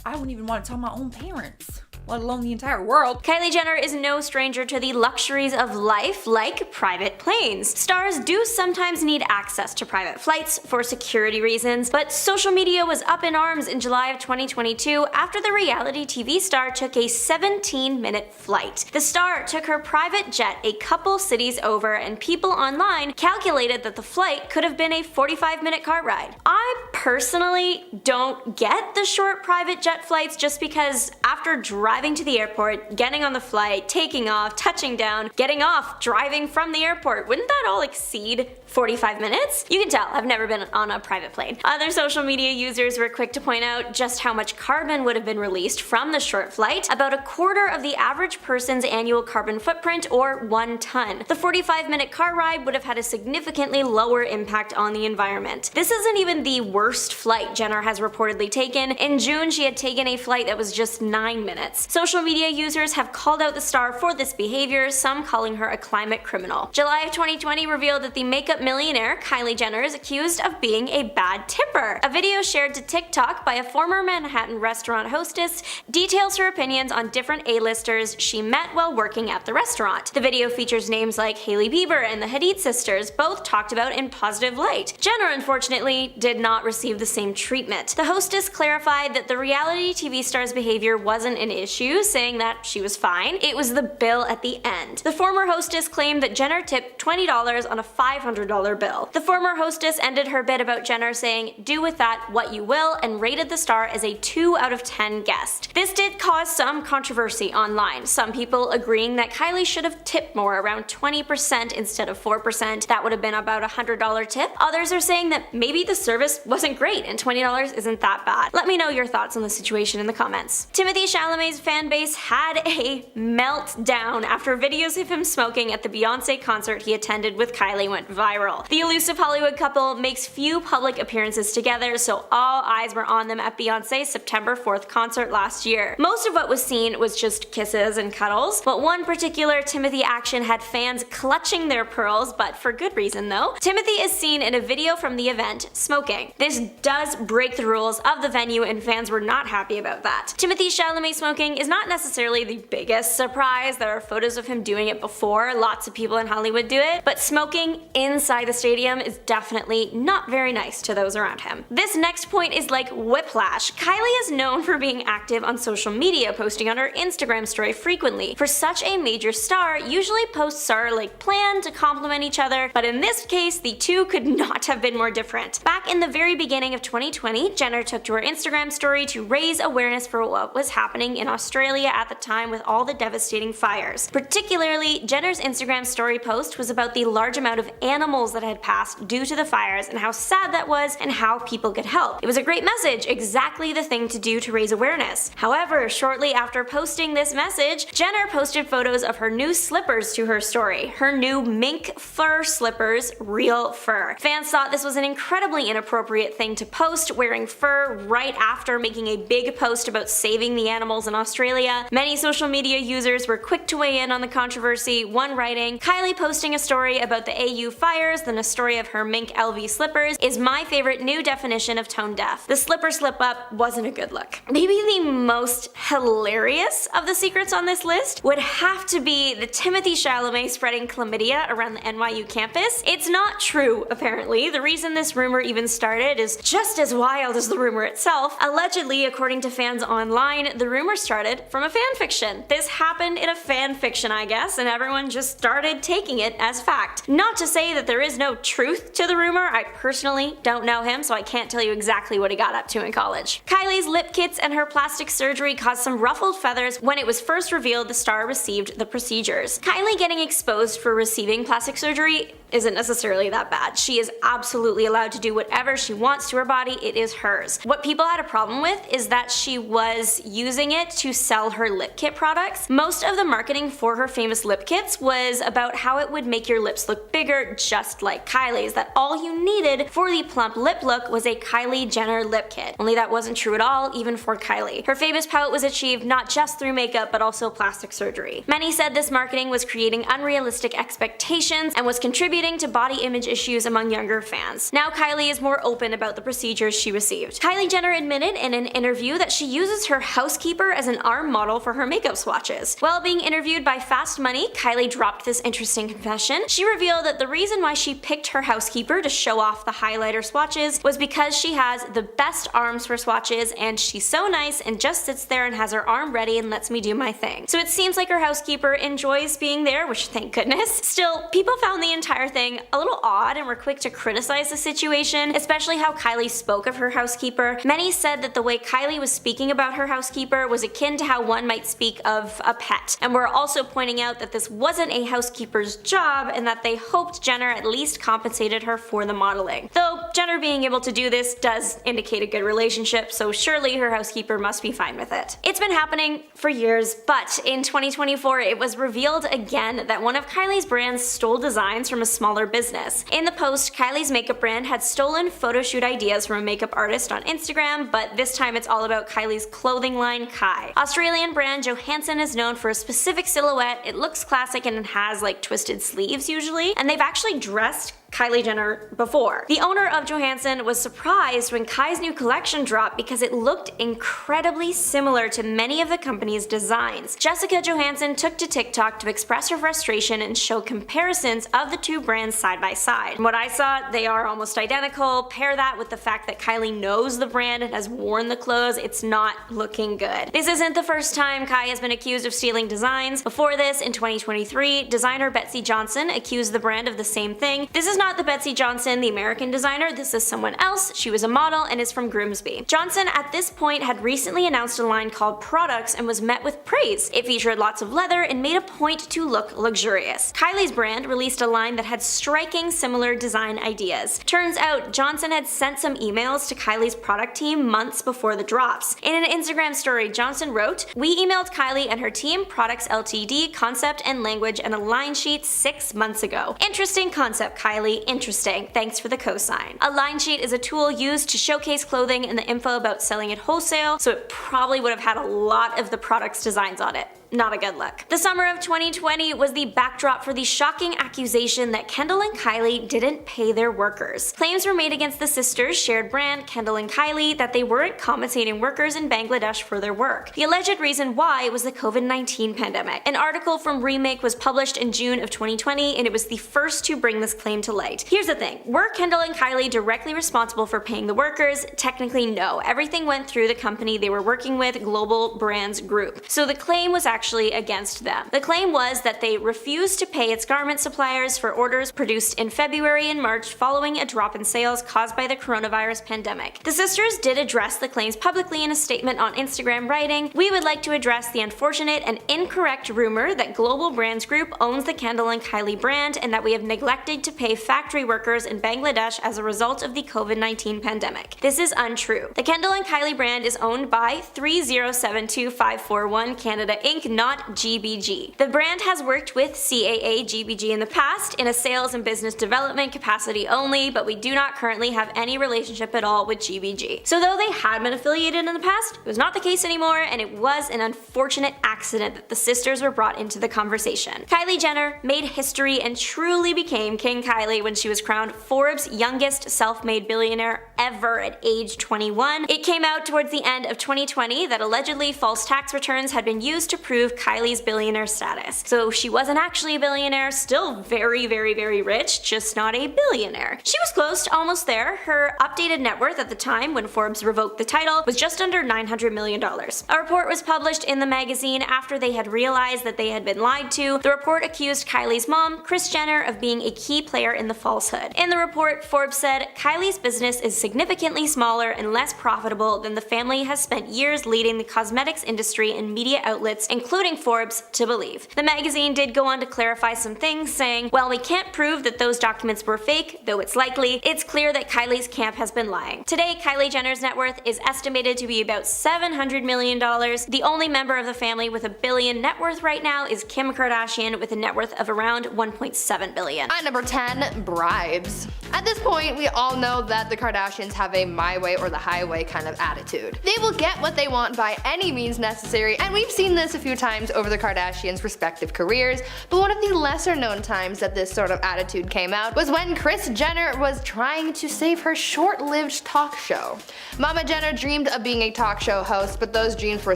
I wouldn't even want to tell my own parents. let alone the entire world. Kylie Jenner is no stranger to the luxuries of life, like private planes. Stars do sometimes need access to private flights for security reasons, but social media was up in arms in July of 2022 after the reality TV star took a 17-minute flight. The star took her private jet a couple cities over, and people online calculated that the flight could have been a 45-minute car ride. I personally don't get the short private jet flights, just because after driving to the airport, getting on the flight, taking off, touching down, getting off, driving from the airport, wouldn't that all exceed 45 minutes? You can tell I've never been on a private plane. Other social media users were quick to point out just how much carbon would have been released from the short flight, about a quarter of the average person's annual carbon footprint, or 1 ton. The 45-minute car ride would have had a significantly lower impact on the environment. This isn't even the worst flight Jenner has reportedly taken. In June, she had taken a flight that was just 9 minutes. Social media users have called out the star for this behavior, some calling her a climate criminal. July of 2020 revealed that the makeup millionaire Kylie Jenner is accused of being a bad tipper. A video shared to TikTok by a former Manhattan restaurant hostess details her opinions on different A-listers she met while working at the restaurant. The video features names like Hailey Bieber and the Hadid sisters, both talked about in positive light. Jenner, unfortunately, did not receive the same treatment. The hostess clarified that the reality TV star's behavior wasn't an issue, saying that she was fine. It was the bill at the end. The former hostess claimed that Jenner tipped $20 on a $500 bill. The former hostess ended her bit about Jenner saying, "Do with that what you will," and rated the star as a 2 out of 10 guest. This did cause some controversy online, some people agreeing that Kylie should have tipped more, around 20% instead of 4%. That would have been about a $100 tip. Others are saying that maybe the service wasn't great and $20 isn't that bad. Let me know your thoughts on the situation in the comments. Timothée Chalamet's fan base had a meltdown after videos of him smoking at the Beyonce concert he attended with Kylie went viral. The elusive Hollywood couple makes few public appearances together, so all eyes were on them at Beyonce's September 4th concert last year. Most of what was seen was just kisses and cuddles, but one particular Timothée action had fans clutching their pearls, but for good reason though. Timothée is seen in a video from the event smoking. This does break the rules of the venue, and fans were not happy about that. Timothée Chalamet smoking is not necessarily the biggest surprise. There are photos of him doing it before, lots of people in Hollywood do it, but smoking inside the stadium is definitely not very nice to those around him. This next point is like whiplash. Kylie is known for being active on social media, posting on her Instagram story frequently. For such a major star, usually posts are like planned to complement each other, but in this case, the two could not have been more different. Back in the very beginning of 2020, Jenner took to her Instagram story to raise awareness for what was happening in Australia at the time with all the devastating fires. Particularly, Jenner's Instagram story post was about the large amount of animals that had passed due to the fires and how sad that was and how people could help. It was a great message, exactly the thing to do to raise awareness. However, shortly after posting this message, Jenner posted photos of her new slippers to her story. Her new mink fur slippers, real fur. Fans thought this was an incredibly inappropriate thing to post, wearing fur right after making a big post about saving the animals in Australia. Many social media users were quick to weigh in on the controversy, one writing, "Kylie posting a story about the AU fires, then a story of her mink LV slippers is my favorite new definition of tone deaf. The slipper slip up wasn't a good look." Maybe the most hilarious of the secrets on this list would have to be the Timothée Chalamet spreading chlamydia around the NYU campus. It's not true, apparently. The reason this rumor even started is just as wild as the rumor itself. Allegedly, according to fans online, the rumor started from a fanfiction. This happened in a fanfiction, I guess, and everyone just started taking it as fact. Not to say that there is no truth to the rumor. I personally don't know him, so I can't tell you exactly what he got up to in college. Kylie's lip kits and her plastic surgery caused some ruffled feathers when it was first revealed the star received the procedures. Kylie getting exposed for receiving plastic surgery isn't necessarily that bad. She is absolutely allowed to do whatever she wants to her body, it is hers. What people had a problem with is that she was using it to sell her lip kit products. Most of the marketing for her famous lip kits was about how it would make your lips look bigger, just like Kylie's, that all you needed for the plump lip look was a Kylie Jenner lip kit. Only that wasn't true at all, even for Kylie. Her famous pout was achieved not just through makeup, but also plastic surgery. Many said this marketing was creating unrealistic expectations and was contributing contributing to body image issues among younger fans. Now Kylie is more open about the procedures she received. Kylie Jenner admitted in an interview that she uses her housekeeper as an arm model for her makeup swatches. While being interviewed by Fast Money, Kylie dropped this interesting confession. She revealed that the reason why she picked her housekeeper to show off the highlighter swatches was because she has the best arms for swatches and she's so nice and just sits there and has her arm ready and lets me do my thing. So it seems like her housekeeper enjoys being there, which thank goodness. Still, people found the entire thing a little odd and were quick to criticize the situation, especially how Kylie spoke of her housekeeper. Many said that the way Kylie was speaking about her housekeeper was akin to how one might speak of a pet, and were also pointing out that this wasn't a housekeeper's job and that they hoped Jenner at least compensated her for the modeling. Though Jenner being able to do this does indicate a good relationship, so surely her housekeeper must be fine with it. It's been happening for years, but in 2024 it was revealed again that one of Kylie's brands stole designs from a smaller business. In the post, Kylie's makeup brand had stolen photo shoot ideas from a makeup artist on Instagram, but this time it's all about Kylie's clothing line, Kai. Australian brand Johansson is known for a specific silhouette. It looks classic and it has like twisted sleeves usually, and they've actually dressed Kylie Jenner before. The owner of Johansson was surprised when Kai's new collection dropped because it looked incredibly similar to many of the company's designs. Jessica Johansson took to TikTok to express her frustration and show comparisons of the two brands side by side. From what I saw, they are almost identical. Pair that with the fact that Kylie knows the brand and has worn the clothes, it's not looking good. This isn't the first time Kai has been accused of stealing designs. Before this, in 2023, designer Betsy Johnson accused the brand of the same thing. This is not the Betsy Johnson, the American designer, this is someone else. She was a model and is from Grimsby. Johnson at this point had recently announced a line called Products and was met with praise. It featured lots of leather and made a point to look luxurious. Kylie's brand released a line that had striking similar design ideas. Turns out Johnson had sent some emails to Kylie's product team months before the drops. In an Instagram story, Johnson wrote, "We emailed Kylie and her team Products Ltd concept and language and a line sheet 6 months ago. Interesting concept, Kylie. Interesting. Thanks for the cosign." A line sheet is a tool used to showcase clothing and the info about selling at wholesale, so it probably would have had a lot of the product's designs on it. Not a good look. The summer of 2020 was the backdrop for the shocking accusation that Kendall and Kylie didn't pay their workers. Claims were made against the sisters' shared brand, Kendall and Kylie, that they weren't compensating workers in Bangladesh for their work. The alleged reason why was the COVID-19 pandemic. An article from Remake was published in June of 2020, and it was the first to bring this claim to light. Here's the thing, were Kendall and Kylie directly responsible for paying the workers? Technically no. Everything went through the company they were working with, Global Brands Group. So the claim was actually against them. The claim was that they refused to pay its garment suppliers for orders produced in February and March following a drop in sales caused by the coronavirus pandemic. The sisters did address the claims publicly in a statement on Instagram, writing, "We would like to address the unfortunate and incorrect rumor that Global Brands Group owns the Kendall and Kylie brand and that we have neglected to pay factory workers in Bangladesh as a result of the COVID-19 pandemic. This is untrue. The Kendall and Kylie brand is owned by 3072541 Canada Inc., not GBG. The brand has worked with CAA GBG in the past in a sales and business development capacity only, but we do not currently have any relationship at all with GBG. So though they had been affiliated in the past, it was not the case anymore, and it was an unfortunate accident that the sisters were brought into the conversation. Kylie Jenner made history and truly became King Kylie when she was crowned Forbes' youngest self-made billionaire ever at age 21. It came out towards the end of 2020 that allegedly false tax returns had been used to prove Kylie's billionaire status. So she wasn't actually a billionaire, still very, very, very rich, just not a billionaire. She was close to almost there. Her updated net worth at the time when Forbes revoked the title was just under $900 million. A report was published in the magazine after they had realized that they had been lied to. The report accused Kylie's mom, Kris Jenner, of being a key player in the falsehood. In the report, Forbes said, "Kylie's business is significantly smaller and less profitable than the family has spent years leading the cosmetics industry and media outlets, including Forbes, to believe." The magazine did go on to clarify some things, saying, "While we can't prove that those documents were fake, though it's likely, it's clear that Kylie's camp has been lying." Today, Kylie Jenner's net worth is estimated to be about $700 million. The only member of the family with $1 billion net worth right now is Kim Kardashian with a net worth of around $1.7 billion. At number 10, bribes. At this point, we all know that the Kardashians have a my way or the highway kind of attitude. They will get what they want by any means necessary, and we've seen this a few times over the Kardashians' respective careers, but one of the lesser known times that this sort of attitude came out was when Kris Jenner was trying to save her short-lived talk show. Mama Jenner dreamed of being a talk show host, but those dreams were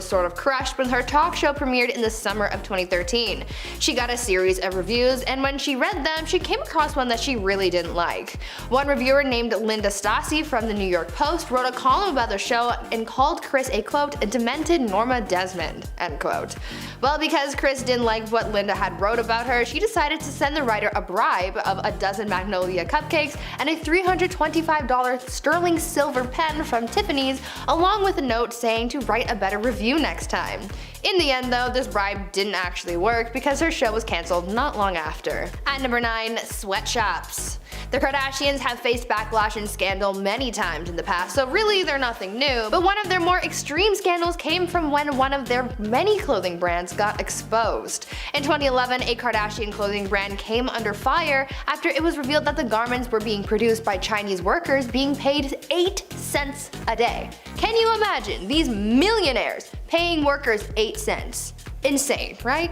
sort of crushed when her talk show premiered in the summer of 2013. She got a series of reviews, and when she read them, she came across one that she really didn't like. One reviewer named Linda Stassi from the New York Post wrote a column about the show and called Kris a quote, "a demented Norma Desmond," end quote. Well, because Kris didn't like what Linda had wrote about her, she decided to send the writer a bribe of a dozen Magnolia cupcakes and a $325 sterling silver pen from Tiffany's, along with a note saying to write a better review next time. In the end though, this bribe didn't actually work because her show was cancelled not long after. At number 9, sweatshops. The Kardashians have faced backlash and scandal many times in the past, so really they're nothing new, but one of their more extreme scandals came from when one of their many clothing brands got exposed. In 2011, a Kardashian clothing brand came under fire after it was revealed that the garments were being produced by Chinese workers being paid 8 cents a day. Can you imagine these millionaires paying workers 8 cents? Insane, right?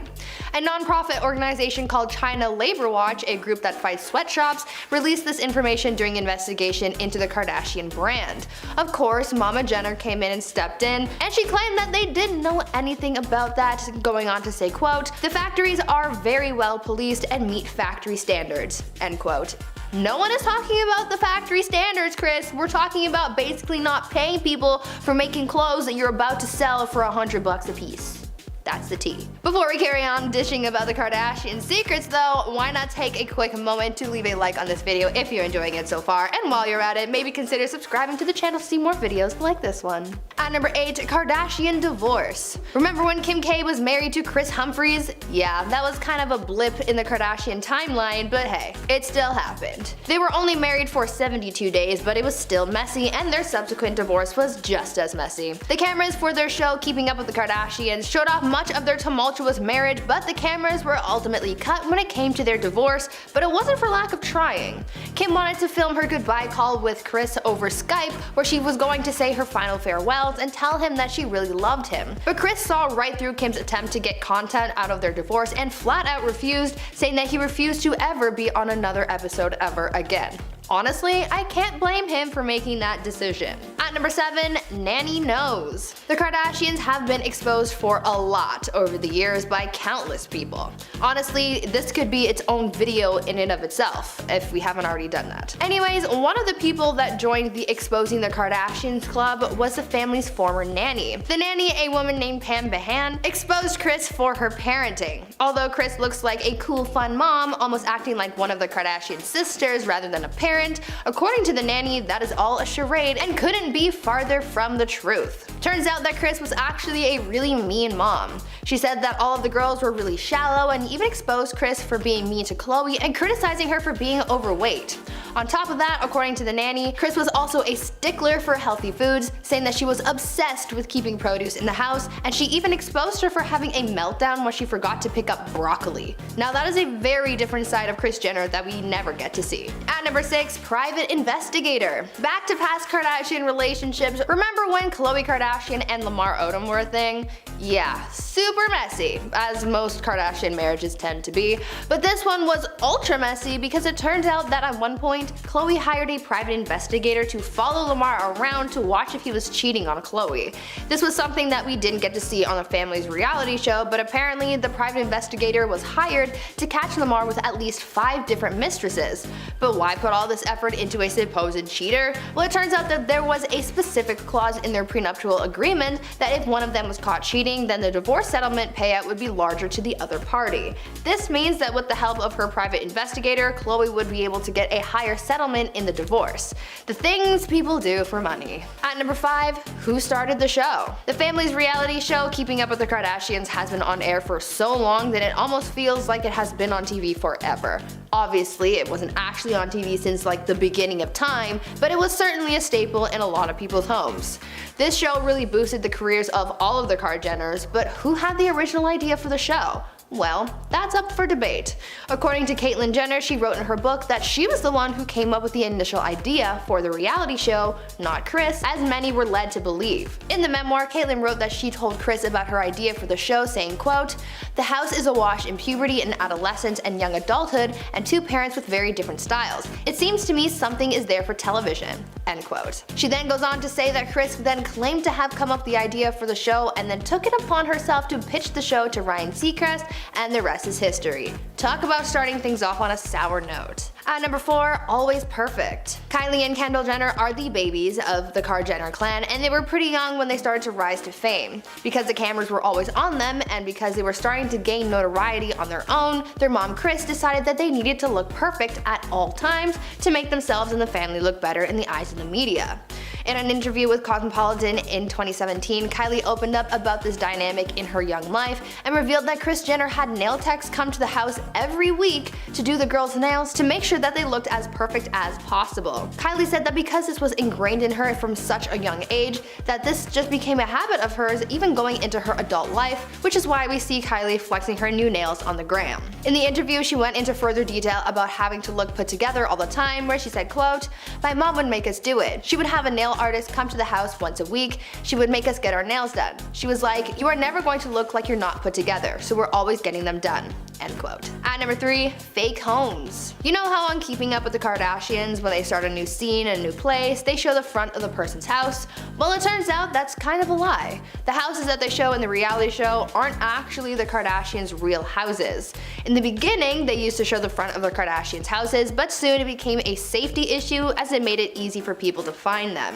A non-profit organization called China Labor Watch, a group that fights sweatshops, released this information during investigation into the Kardashian brand. Of course, Mama Jenner came in and stepped in, and she claimed that they didn't know anything about that, going on to say, quote, "the factories are very well policed and meet factory standards," end quote. No one is talking about the factory standards, Kris. We're talking about basically not paying people for making clothes that you're about to sell for $100 a piece. That's the tea. Before we carry on dishing about the Kardashian secrets though, why not take a quick moment to leave a like on this video if you're enjoying it so far, and while you're at it, maybe consider subscribing to the channel to see more videos like this one. At number 8, Kardashian divorce. Remember when Kim K was married to Kris Humphries? Yeah, that was kind of a blip in the Kardashian timeline, but hey, it still happened. They were only married for 72 days, but it was still messy, and their subsequent divorce was just as messy. The cameras for their show Keeping Up with the Kardashians showed off much of their tumultuous marriage, but the cameras were ultimately cut when it came to their divorce, but it wasn't for lack of trying. Kim wanted to film her goodbye call with Kris over Skype, where she was going to say her final farewells and tell him that she really loved him. But Kris saw right through Kim's attempt to get content out of their divorce and flat out refused, saying that he refused to ever be on another episode ever again. Honestly, I can't blame him for making that decision. At number 7, Nanny Knows. The Kardashians have been exposed for a lot over the years by countless people. Honestly, this could be its own video in and of itself, if we haven't already done that. Anyways, one of the people that joined the Exposing the Kardashians club was the family's former nanny. The nanny, a woman named Pam Behan, exposed Kris for her parenting. Although Kris looks like a cool, fun mom, almost acting like one of the Kardashian sisters rather than a parent, according to the nanny, that is all a charade and couldn't be farther from the truth. Turns out that Kris was actually a really mean mom. She said that all of the girls were really shallow and even exposed Kris for being mean to Khloe and criticizing her for being overweight. On top of that, according to the nanny, Kris was also a stickler for healthy foods, saying that she was obsessed with keeping produce in the house, and she even exposed her for having a meltdown when she forgot to pick up broccoli. Now that is a very different side of Kris Jenner that we never get to see. At number 6, private investigator. Back to past Kardashian relationships, remember when Khloe Kardashian and Lamar Odom were a thing? Yeah, super messy, as most Kardashian marriages tend to be, but this one was ultra messy because it turned out that at one point, Khloe hired a private investigator to follow Lamar around to watch if he was cheating on Khloe. This was something that we didn't get to see on the family's reality show, but apparently the private investigator was hired to catch Lamar with at least 5 different mistresses. But why put all this effort into a supposed cheater? Well, it turns out that there was a specific clause in their prenuptial agreement that if one of them was caught cheating, then the divorce settlement payout would be larger to the other party. This means that with the help of her private investigator, Khloe would be able to get a higher settlement in the divorce. The things people do for money. At number 5, who started the show? The family's reality show Keeping Up with the Kardashians has been on air for so long that it almost feels like it has been on TV forever. Obviously, it wasn't actually on TV since like the beginning of time, but it was certainly a staple in a lot of people's homes. This show really boosted the careers of all of the Kardashians, but who had the original idea for the show? Well, that's up for debate. According to Caitlyn Jenner, she wrote in her book that she was the one who came up with the initial idea for the reality show, not Kris, as many were led to believe. In the memoir, Caitlyn wrote that she told Kris about her idea for the show, saying, quote, "The house is awash in puberty and adolescence and young adulthood, and two parents with very different styles. It seems to me something is there for television." End quote. She then goes on to say that Kris then claimed to have come up with the idea for the show and then took it upon herself to pitch the show to Ryan Seacrest, and the rest is history. Talk about starting things off on a sour note. At number 4, always perfect. Kylie and Kendall Jenner are the babies of the Kardashian Jenner clan, and they were pretty young when they started to rise to fame. Because the cameras were always on them, and because they were starting to gain notoriety on their own, their mom Kris decided that they needed to look perfect at all times to make themselves and the family look better in the eyes of the media. In an interview with Cosmopolitan in 2017, Kylie opened up about this dynamic in her young life and revealed that Kris Jenner had nail techs come to the house every week to do the girls' nails to make sure that they looked as perfect as possible. Kylie said that because this was ingrained in her from such a young age, that this just became a habit of hers even going into her adult life, which is why we see Kylie flexing her new nails on the gram. In the interview, she went into further detail about having to look put together all the time, where she said, quote, "My mom would make us do it. She would have a nail artist come to the house once a week. She would make us get our nails done. She was like, you are never going to look like you're not put together, so we're always getting them done." End quote. At number 3, fake homes. You know how on Keeping Up with the Kardashians, when they start a new scene in a new place, they show the front of the person's house? Well, it turns out that's kind of a lie. The houses that they show in the reality show aren't actually the Kardashians' real houses. In the beginning, they used to show the front of the Kardashians' houses, but soon it became a safety issue as it made it easy for people to find them.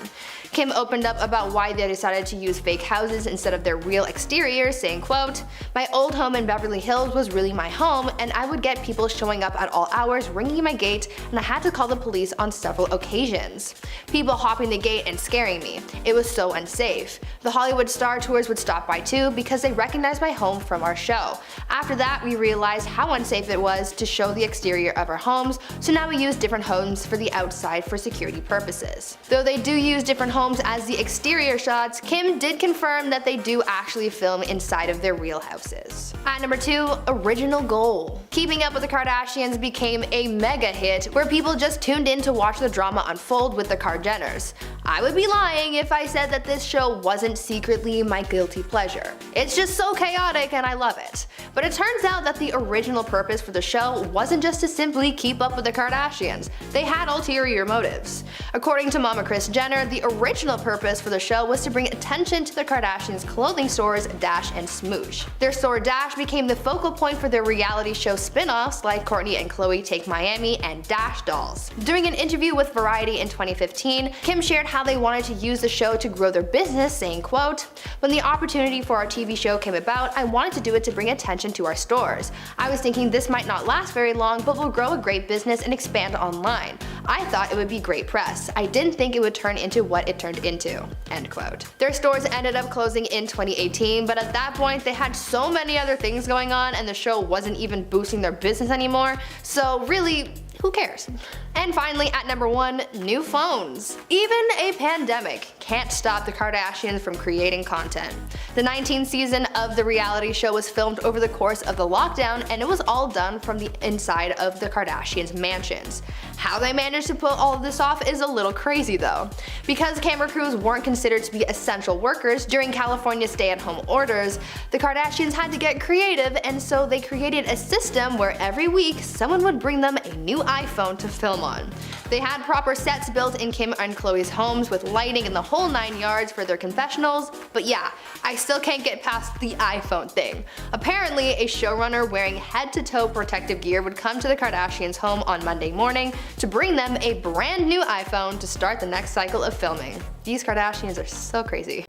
Kim opened up about why they decided to use fake houses instead of their real exteriors, saying, quote, "My old home in Beverly Hills was really my home, and I would get people showing up at all hours ringing my gate, and I had to call the police on several occasions. People hopping the gate and scaring me. It was so unsafe. The Hollywood Star Tours would stop by too because they recognized my home from our show. After that, we realized how unsafe it was to show the exterior of our homes, so now we use different homes for the outside for security purposes." Though they do use different homes as the exterior shots, Kim did confirm that they do actually film inside of their real houses. At number 2, original goal. Keeping Up with the Kardashians became a mega hit where people just tuned in to watch the drama unfold with the Kardashians. I would be lying if I said that this show wasn't secretly my guilty pleasure. It's just so chaotic and I love it. But it turns out that the original purpose for the show wasn't just to simply keep up with the Kardashians. They had ulterior motives. According to Mama Kris Jenner, the original purpose for the show was to bring attention to the Kardashians' clothing stores Dash and Smoosh. Their store Dash became the focal point for their reality show spin-offs like Kourtney and Khloe Take Miami and Dash Dolls. During an interview with Variety in 2015, Kim shared how they wanted to use the show to grow their business, saying, quote, "When the opportunity for our TV show came about, I wanted to do it to bring attention to our stores. I was thinking this might not last very long, but will grow a great business and expand online. I thought it would be great press. I didn't think it would turn into what it turned into." End quote. Their stores ended up closing in 2018, but at that point they had so many other things going on and the show wasn't even boosting their business anymore, so really, who cares? And finally, at number 1, new phones. Even a pandemic can't stop the Kardashians from creating content. The 19th season of the reality show was filmed over the course of the lockdown, and it was all done from the inside of the Kardashians' mansions. How they managed to pull all of this off is a little crazy though. Because camera crews weren't considered to be essential workers during California's stay-at-home orders, the Kardashians had to get creative, and so they created a system where every week someone would bring them a new iPhone to film on. They had proper sets built in Kim and Khloe's homes with lighting and the whole 9 yards for their confessionals, but yeah, I still can't get past the iPhone thing. Apparently, a showrunner wearing head-to-toe protective gear would come to the Kardashians' home on Monday morning to bring them a brand new iPhone to start the next cycle of filming. These Kardashians are so crazy.